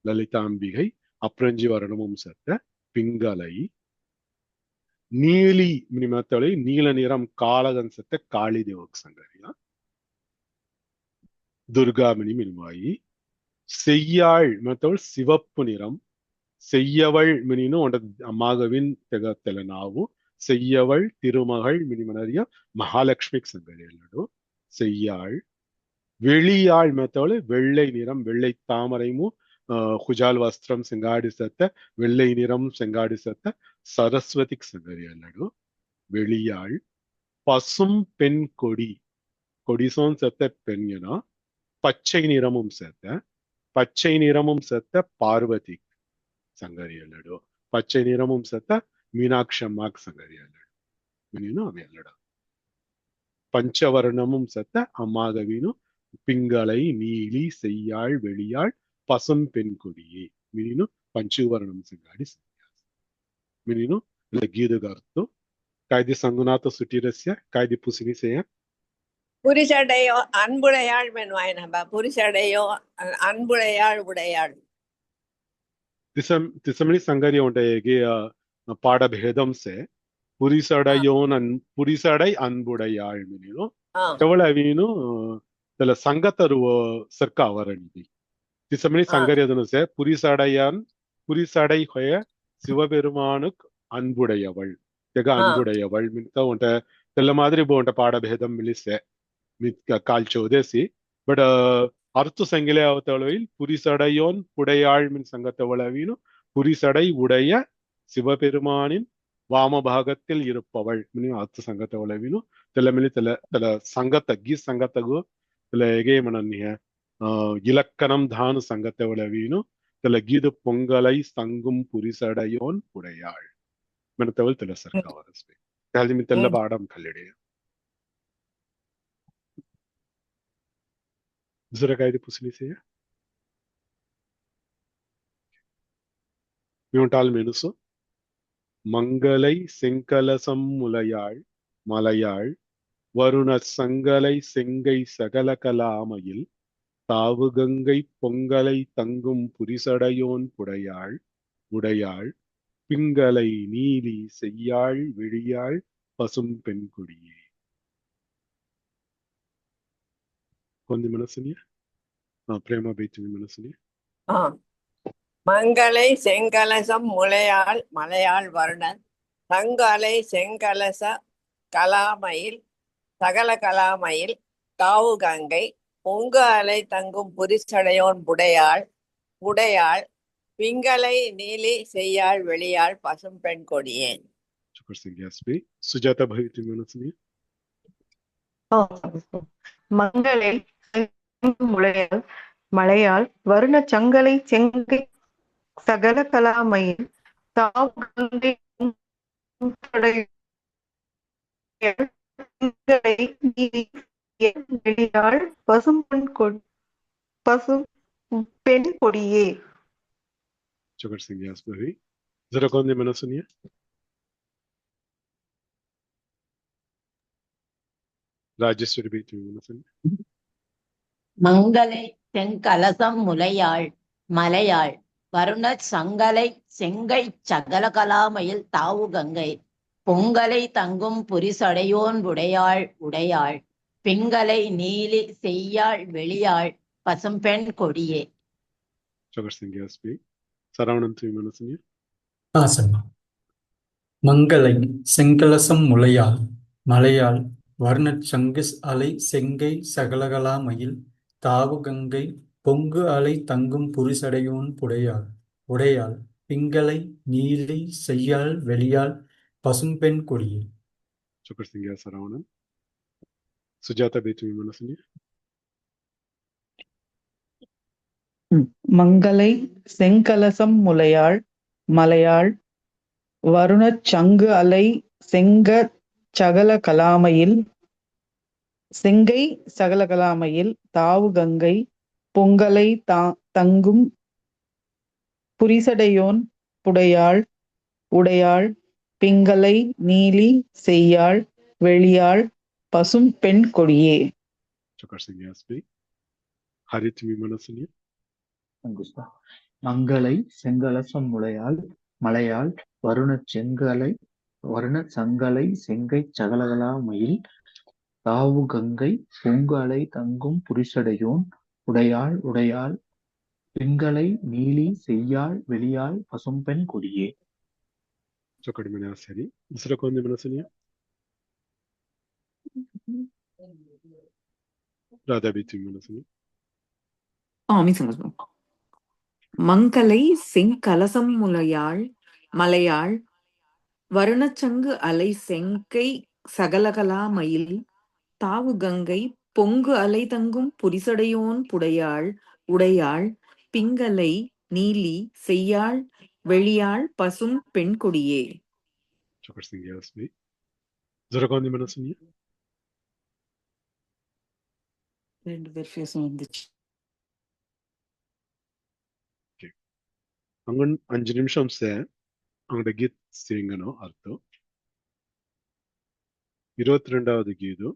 லலிதாம்பிகை அப்ரஞ்சி வர்ணமும் சத்த பிங்களை நீலி நிமித்தவளை நீல நிறம் காளகன் சத்த காளி தேவக்கு சங்கரியா துர்காமணி மினிமாயி செய்யாள் மத்தவள் சிவப்பு நிறம் செய்யவள் மினினு உண்ட அம்மாகவின் தெகத்தல நாவு செய்யவள் திருமகள் மினிமனறிய மகாலட்சுமிக்கு சங்கரி அல்லடு செய்யாள் வெளியாள் மத்தவள் வெள்ளை நிறம் வெள்ளை தாமரைமும் ಹುಜಾಲ್ ವಸ್ತ್ರಂ செங்காடிசத்த வெள்ளை நிறம் செங்காடிசத்த சரஸ்வதிக்கு சங்கரி அல்லடு வெளியாள் பசும் பெண் கொடி கொடிசோன் செத்த பெண்யனா பச்சை நிறமும் செத்த பார்வதி சங்கரி அல்லடு பச்சை நிறமும் செத்த மீனாட்சி அம்மாக்கு சங்கரி அல்லடு மினினு அவை அல்லட பஞ்சவர்ணமும் செத்த அம்மாகவினு பிங்களை நீலி செய்யாள் வெளியாள் பசும் பெண் கொடியே மினினு పంచవర్ణం సంగాడి మినిను గీదుగార్తో కాಯ್ది సంగునాథ సుటిరస్య కాಯ್ది పుసినిసేయ புரிசடையோ அன்புடையாள் மென்வாய் நம்ப புரிசடையோ அன்புடையாள் உடையாள் திசமணி சங்கரிய உண்டையே பாடபேதம் சே புரிசடை அன்புடையாள் மினினு எவ்வளவு அவீனு இதுல சங்கத்தருவ சர்க்க அவரணிதி திசமணி சங்கரியதனு சே புரிசடை ஹொய சிவபெருமானுக்கு அன்புடையவள் அன்புடையவள் மித்த உண்ட தெல்ல மாதிரி உண்ட பாடபேதம் மிலிசே கால்ச்சோதேசி பட் அர்த்த சங்கிலே அவத்தளவில் புரிசடையோன் புடையாள் மின் சங்கத்தவளவீனு புரிசடை உடைய சிவபெருமானின் வாமபாகத்தில் இருப்பவள் மினு அர்த்த சங்கத்தவளவீனு தெல்லமிலி தெல சங்கத்த கீ சங்கத்தகு தெல எகேமனன்னிய இலக்கணம் தானு சங்கத்தவளவீனு தெல கீது பொங்கலை சங்கும் புரிசடையோன் புடையாள் மெனத்தவள் தெல சர்க்காவரஸ்பே காலிமி தெல்ல பாடம் கல்லிடைய दुसरं काय ते पुसलीसे மியூண்டால் மெனுசு மங்களை செங்கலசம் மலையாள் வருண சங்கலை செங்கை சகல கலாமையில் தாவு கங்கை பொங்கலை தங்கும் புரிசடையோன் உடையாள் பிங்களை நீலி செய்யாள் விழியாள் பசும் பெண் கொடியே கொஞ்ச மனசுனிய பிரேமா பைத்தி மனசுனிய மங்களை செங்கலசம் மலையாள் வருணன் தங்கலை செங்கலச கலாமையில் சகல கலாமையில் தாவு கங்கை பொங்க அலை தங்கும் புரிசடையோன் உடையாள் பிங்களை நீலி செய்யாள் வெளியாள் பசும் பெண் கொடியேன் சுஜாதா பைத்தி மனசுனிய மங்களை மலையாள் வருண சங்கலை செங்கை சகல கலாமையில் தாவுகங்கை வெளியாள் பசும் பெண் கொடியே Chokar Singh Yasbari. Zara kaun ne mana suniya? Rajeshwari Bhai mana suniya? மங்களை செங்கலசம் மலையாள் வருண சங்கலை செங்கை சகல கலாமையில் தாவு கங்கை பொங்கலை தங்கும் புரிசடையோன் உடையாள் பிங்களை நீலி செய்யாள் வெளியாள் பசும்பெண் கொடியே Chokar Singh Yasbari. Saravanan mana suniya? ஆசம்மா மங்களை செங்கலசம் மலையாள் வர்ணச் சங்கு அலை செங்கை சகலகலாமையில் தாவு கங்கை பொங்கு அலை தங்கும் புரிசடையோன் உடையாள் பிங்களை நீலி செய்யாள் வெளியாள் பசும்பெண் கொடியே Chokar Singh Saravanan. Sujata Bhai mana suniya? மங்களை செங்கலசம் முலையாள் மலையாள் வருணச் சங்கு அலை செங்கச் சகல கலாமையில் செங்கை சகல கலாமையில் தாவு கங்கை பொங்கலை தங்கும் புரிசடையோன் புடையாள் உடையாள் பிங்களை நீலி செய்யாள் வெளியாள் பசும் பெண் கொடியே. Chakar Singh Yasmi. Harit Vimanasanya. சங்குஸ்தா. மங்களை செங்கலசம் முளையாள் மலையாள் வருணச் சங்கலை செங்கைச் சகலகலாமயில் தாவு Ganga பொங்கு அலை தங்கும் புரிசடையோன் உடையாள் பிங்களை நீலி செய்யாள் வெளியாள் பசும்பெண் கொடியே. Chakar Manasari. Isra Kondi Manasanya. Radha Biti Manasanya. ஆமி சங்கஸ்பம். மங்களை செங்கலசம் முலையாள் மலையாள் வருணச்சங்கு அலை செங்கை சகலகலா மயில் தாவு கங்கை பொங்கு அலை தங்கும் புரிசடையோன் புடையாள் உடையாள் பிங்களை நீலி செய்யாள் வெளியாள் பசும் பெண் கொடியே. Chakar Singh Yasmi. Isra Kondi Manasanya. ரெண்டு பேர் ஃபேஸும் வந்துச்சு. அங்கன் 5 நிமிஷம் அவங்களோட கீத் சிங்கணும் அர்த்தம். 22வது கீது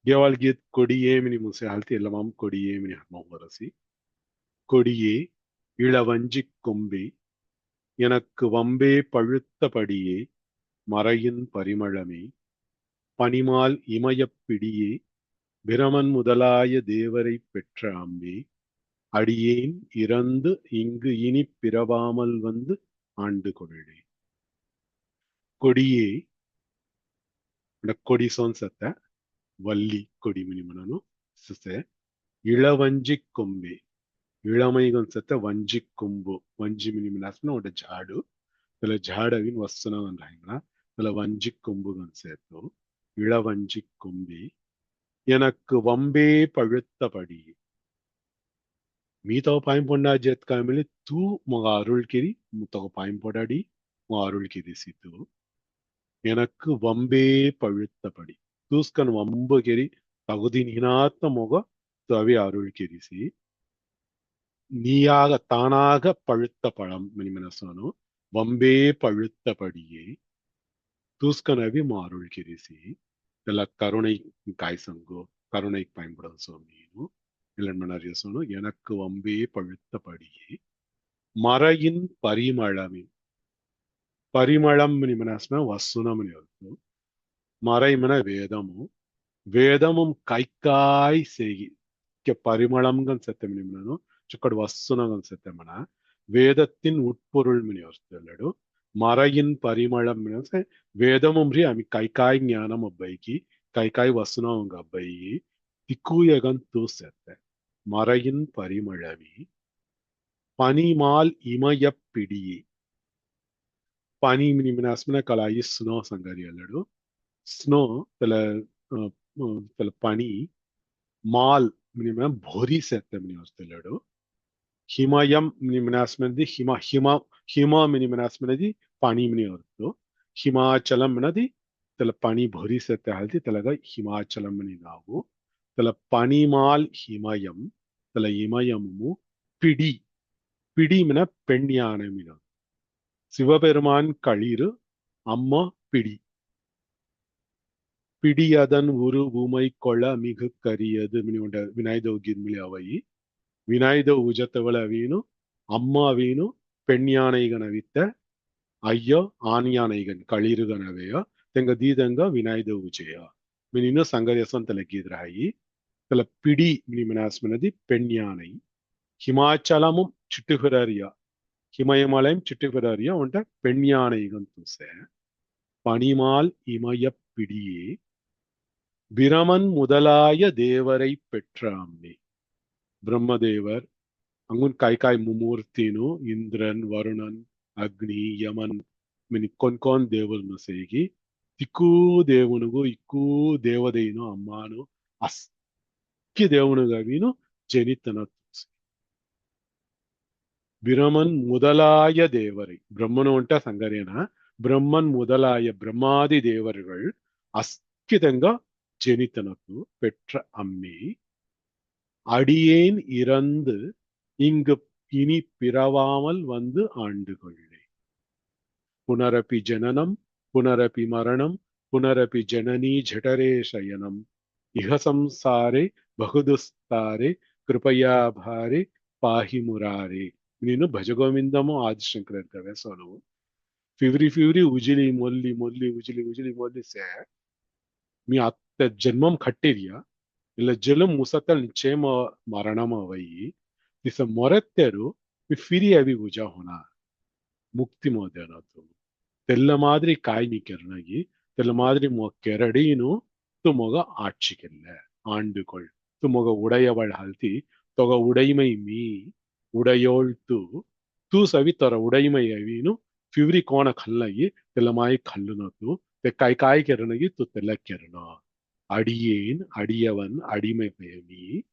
கேவால் கீத் கொடியேமினி முசை ஹல்தி எல்லாமாம் கொடியேமினி ஹர்மரசி. கொடியே இளவஞ்சி கொம்பே எனக்கு வம்பே பழுத்தபடியே மறையின் பரிமளமே பனிமால் இமயப்பிடியே பிரமன் முதலாய தேவரை பெற்ற அம்பே அடியேன் இறந்து இங்கு இனி பிறவாமல் வந்து ஆண்டு கொள்ளே. கொடியே கொடி சோன்சத்த வள்ளி கொடி மினிமனு சிசೆ இளவஞ்சி கொம்பே இளமைಗೊಂದ್ಸತ್ತ ವಂಜಿ ಕೊಂಬು ವಂಜಿ ಮಿನಿಮಿನಾಸ್ನ ಒಂದು ಜಾಡು ಇದೆಲ್ಲ ಜಾಡವಿನ ವಸ್ತುನ ಒಂದು ಹಂಗ ಇದೆಲ್ಲ ವಂಜಿ கொம்புகொன்சேத்து இளவஞ்சி கொம்பே எனக்கு வம்பே பழுத்தபடி மீதோ பாயம்பொண்டா ஜெத் காமிலி தூ மக அருள் கிரி முத்தக பாயம்பொடாடி மக அருள் கிரி சித்து எனக்கு வம்பே பழுத்தபடி தூஸ்கன் வம்பு கிரி தகுதி நீனாத்த முக தவி அருள் கிரிசி நீயாக தானாக பழுத்த பழம் மினிமனசனோ வம்பே பழுத்தபடியே தூஸ்கனவி மாருள் கிரிசி இதெல்லாம் கருணை காய்சங்கோ கருணை பயன்படுது சோமியும் இல்லைன்னு சொன்னோம். எனக்கு வம்பே பழுத்தபடியே மறையின் பரிமளமின் பரிமளம் மினிமனஸ்னா வசுனம்னு அர்த்தம். மறைமன வேதமும் வேதமும் கைக்காய் செய்கி பரிமளம்கள் செத்தமினோ சுக்கடு வசுனங்கள் செத்தமன வேதத்தின் உட்பொருள் மினி அர்த்தம் மறையின் பரிமளம் வேதமும் அமி கைக்காய் ஞானம் அಬ್ಬைக்கு கைக்காய் வசுனம் அவங்க அಬ್ಬைக்கு திக்குயகன் தூ செத்த மறையின் பரிமளவி பனிமால் இமயப்பிடியே பனி மினிமினாஸ்மன கலாயி ஸ்னோ சங்கரி அல்லடு ஸ்னோ தல பனி மால் மினிமன ಭೋರಿ செத்த மினி அர்த்தம் ಹಿಮಯಂ ಮಿನಿಮಿನಾಸ್ಮನದಿ ಹಿಮ ಮಿನಿಮಿನಾಸ್ಮನದಿ ಪಾನಿ ಮಿನಿ ಅರ್ಥ ಹಿಮಾಚಲಂ ಮಿನದಿ ತಲ ಪಾನಿ ಭರಿಸತ್ತೆ ಹಲ್ತಿ ತಲಗ ಹಿಮಾಚಲಂ ಮಿನಿ ನಾವು ತಲ ಪನಿಮಾಲ್ ಹಿಮಯಂ ತಲ ಹಿಮಯಮು பிடி பிடி மின பெண் யானை மின சிவபெருமான் களிறு அம்மா பிடி பிடி அதன் உரு உமை கொள மிகு கரியது மினி உண்ட விநாயகோகித் மிளி அவை விநாயக உஜத்தவள வீணு அம்மா வீணு பெண் யானைகனவித்த ஐயோ ஆண் யானைகன் களிರುಗನವೆಯ ತೆಂಗ ದೀದಂಗ ವಿನಾಯದ ಉಜಯ ಮಿನಿನು ಸಂಗದೇಶಂ ತಲಗಿದ್ರಾಯಿ ತಲ ಪಿಡಿ மினிமனாஸ்மனதி பெண் யானை ஹிமாச்சலமும் சுட்டுகிறாரியா ஹிமயமலையும் சுட்டுகிறாரியா உண்ட பெண் யானைகன் தூச பனிமால் இமய பிடியே பிரமன் முதலாய தேவரை பெற்ற அம்மே பிரம்மதேவர் அங்குன் கைகாய் மும்மூர்த்தினு இந்திரன் வருணன் அக்னி யமன் மினி கொன்கொன் தேவர்ನು ಸೇಗಿ ತಿಕ್ಕೂ ದೇವನಿಗೂ ಇಕ್ಕೂ ದೇವதைನು ಅಮ್ಮಾನು ಅಸ್ಕಿ ದೇವನಿಗವಿನು ಜನಿತನ ತೂಸಿ பிரமன் முதலாய தேவரை, பிரம்மனு ఉంటే సంగరేనా, బ్రహ్మన్ முதலாய பிரம்மாதி தேவர்கள் அஸ்கிதங்க ஜெனித்தனக்கு பெற்ற அம்மே, அடியேன் இறந்து இங்கு இனி பிறவாமல் வந்து ஆண்டுகொள்ளே. புனரபி ஜனனம் புனரபி மரணம் புனரபி ஜனனி ஜடரே சயனம் இஹ சம்சாரே பகுதுஸ்தாரே கிருபயா பாரே பாஹி முராரே. ನೀನು ಭಜಗೋವಿಂದಮು ಆದಿಶಂಕರ ಇರ್ತವೆ ಸೋಲು ಫಿವ್ರಿ ಉಜಿಲಿ ಮೊಲ್ಲಿ ಉಜಿಲಿ ಮೊಲ್ಲಿ ಸೇ మీ అత్త జన్మం కట్టేరియా ಇಲ್ಲ ಜಲಂ ಮುಸತ್ತಲ್ ನಿಶ್ಚಯಮ ಮರಣಮ ಅವಯಿ ದಿಸ ಮೊರೆತ್ತೆರು మీ ఫిరి అవి ఉజా హోనా ముక్తి మోదేనතු తెల్ల மாதிரி காய் நிக்கிறனகி தெல்ல மாதிரி மொக்கெரடீனு துமொக ஆட்சிக்கல்ல ஆண்டுகொள் துமொக உடையவள் ஹல்தி தொக உடைமை மீ உடையோள் தூ சவி தொர உடைமை அவினு ಫಿವ್ರಿ ಕೋಣ ಕಲ್ಲಗಿ ತೆಲ್ಲಮಾಯಿ ಕಲ್ಲುನತು te காய் கெரணகி து தெல்ல கெரணா. அடியேன் அடியவன் அடிமை பயமி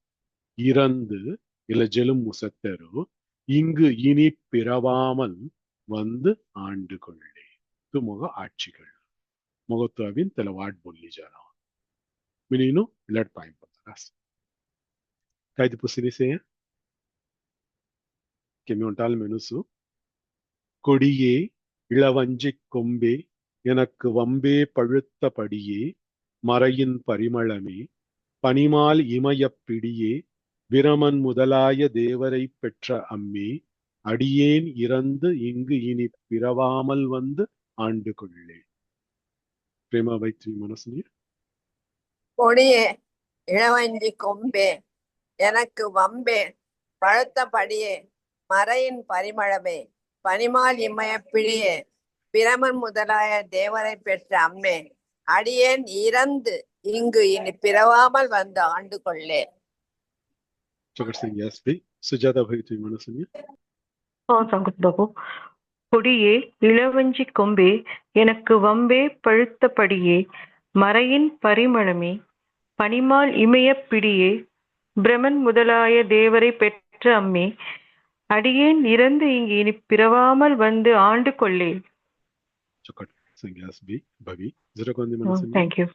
இறந்து இலஜெலும் முசத்தரு இங்கு இனி பிறவாமல் வந்து ஆண்டு கொள்ளே. துமுக ஆட்சிகள் முகத்துவின் தெல வாட் பொல்லி ஜானா மினினு இலட் பாயம் பத்தராஸ் கைது புசினிசே கெமியோண்டால் மெனுசு கொடியே இளவஞ்சி கொம்பே எனக்கு வம்பே பழுத்த படியே மறையின் பரிமளமே பனிமால் இமயப் பிடியே பிரமன் முதலாய தேவரை பெற்ற அம்மே, அடியேன் இறந்து இங்கு இனி பிறவாமல் வந்து ஆண்டு கொள்ளே. பிரேமா வைத்ரி மனசுனி. கொடியே இளவஞ்சி கொம்பே எனக்கு வம்பே பழுத்த படியே மறையின் பரிமளமே பனிமால் இமய பிடியே பிரமன் முதலாய தேவரை பெற்ற அம்மே, அடியேன் இறந்து இங்கு இனி பிறவாமல் வந்து ஆண்டு கொள்ளே. சுஜாதா வைத்ரி மனசுனி. சங்கத் பாபு. கொடியே இளவஞ்சி கொம்பே எனக்கு வம்பே பழுத்தபடியே மறையின் பரிமளமே பனிமால் இமயப் பிடியே பிரமன் முதலாய தேவரை பெற்ற அம்மே, அடியேன் இறந்து இங்கு இனி பிறவாமல் வந்து ஆண்டு கொள்ளே. தேங்க்யூ.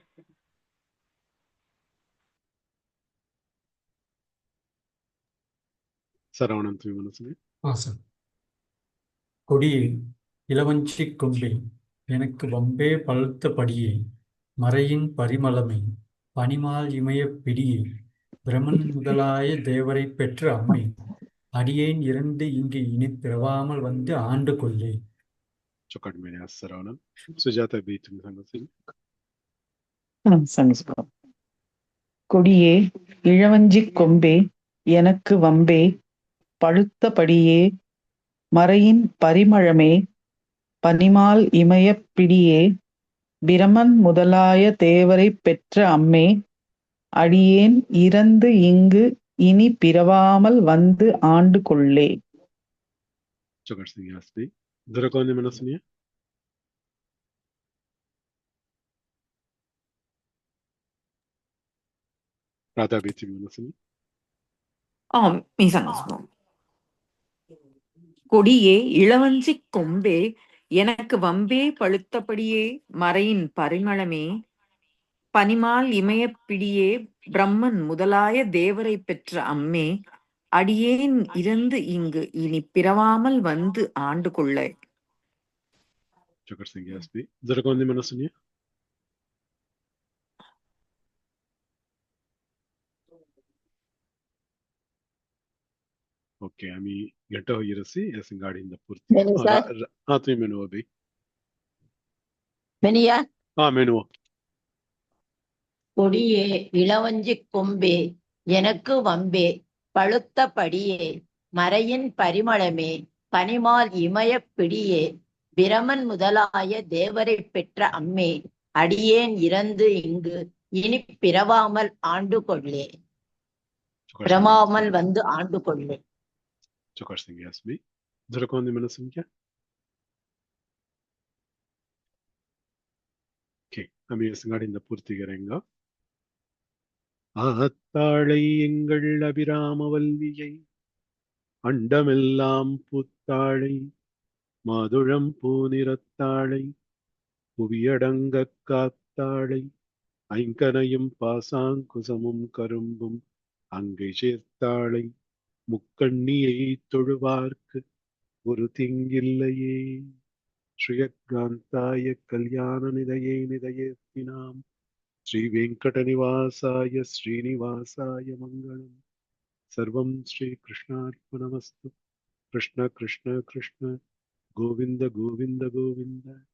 சரவணன் மனசுனி. சார். கொடியே இளவஞ்சி கொம்பே எனக்கு வம்பே பழுத்தபடியே மறையின் பரிமளமே பனிமால் இமயப் பிடியே பிரமன் முதலாய தேவரை பெற்ற அம்மை, அடியேன் இறந்து இங்கு இனி பிறவாமல் வந்து ஆண்டு கொள்ளே. சரவணன். சுஜாதா வைத்ரி மனசுனி. கொடியே இளவஞ்சி கொம்பே எனக்கு வம்பே பழுத்தபடியே மறையின் பரிமளமே பனிமால் இமயப் பிடியே பிரமன் முதலாய தேவரை பெற்ற அம்மே, அடியேன் இறந்து இங்கு இனி பிறவாமல் வந்து ஆண்டு கொள்ளே. மனசுனி. ராதா வைத்ரி மனசுனி. கொடியே இளவஞ்சி கொம்பே எனக்கு வம்பே பழுத்தபடியே மறையின் பரிமளமே பனிமால் இமயப் பிடியே பிரம்மன் முதலாய தேவரை பெற்ற அம்மே, அடியேன் இறந்து இங்கு இனி பிறவாமல் வந்து ஆண்டு கொள்ளே. மனசுனி. ಓಕೆ ಆಮಿ ಗೆಟ್ಟ ಇರಸಿ ಎಸಂಗಾಡಿಂದ ಪೂರ್ತಿ ಆತ್ಮಿ ಮೆನುವ ಬೈ மெனியா. மெனுவ. கொடியே இளவஞ்சி கொம்பே எனக்கு வம்பே பழுத்தபடியே மறையின் பரிமளமே பனிமால் இமயப் பிடியே பிரமன் முதலாய தேவரை பெற்ற அம்மே, அடியேன் இறந்து இங்கு இனி பிறவாமல் ஆண்டு கொள்ளே. பிறவாமல் வந்து ஆண்டு கொள்ளே. இந்த பூர்த்திகரங்க. ஆத்தாளை எங்கள் அபிராமவல்லியை அண்டமெல்லாம் பூத்தாழை மாதுளம் பூநிறத்தாழை புவியடங்கக் காத்தாழை ஐங்கனையும் பாசாங்குசமும் கரும்பும் அங்கை சேர்த்தாழை முக்கண்ணியைத் தொழுவார்க்கு ஒரு திங்கில்லையே. ஸ்ரீயக்காந்தாய கல்யாண நிதையே நிதையேத்தினாம் ஸ்ரீ வெங்கடநிவாசாய ஸ்ரீனிவாசாய மங்களம். சர்வம் ஸ்ரீ கிருஷ்ணார்ப்பணமஸ்து. கிருஷ்ண கிருஷ்ண கிருஷ்ண கோவிந்த கோவிந்த கோவிந்த.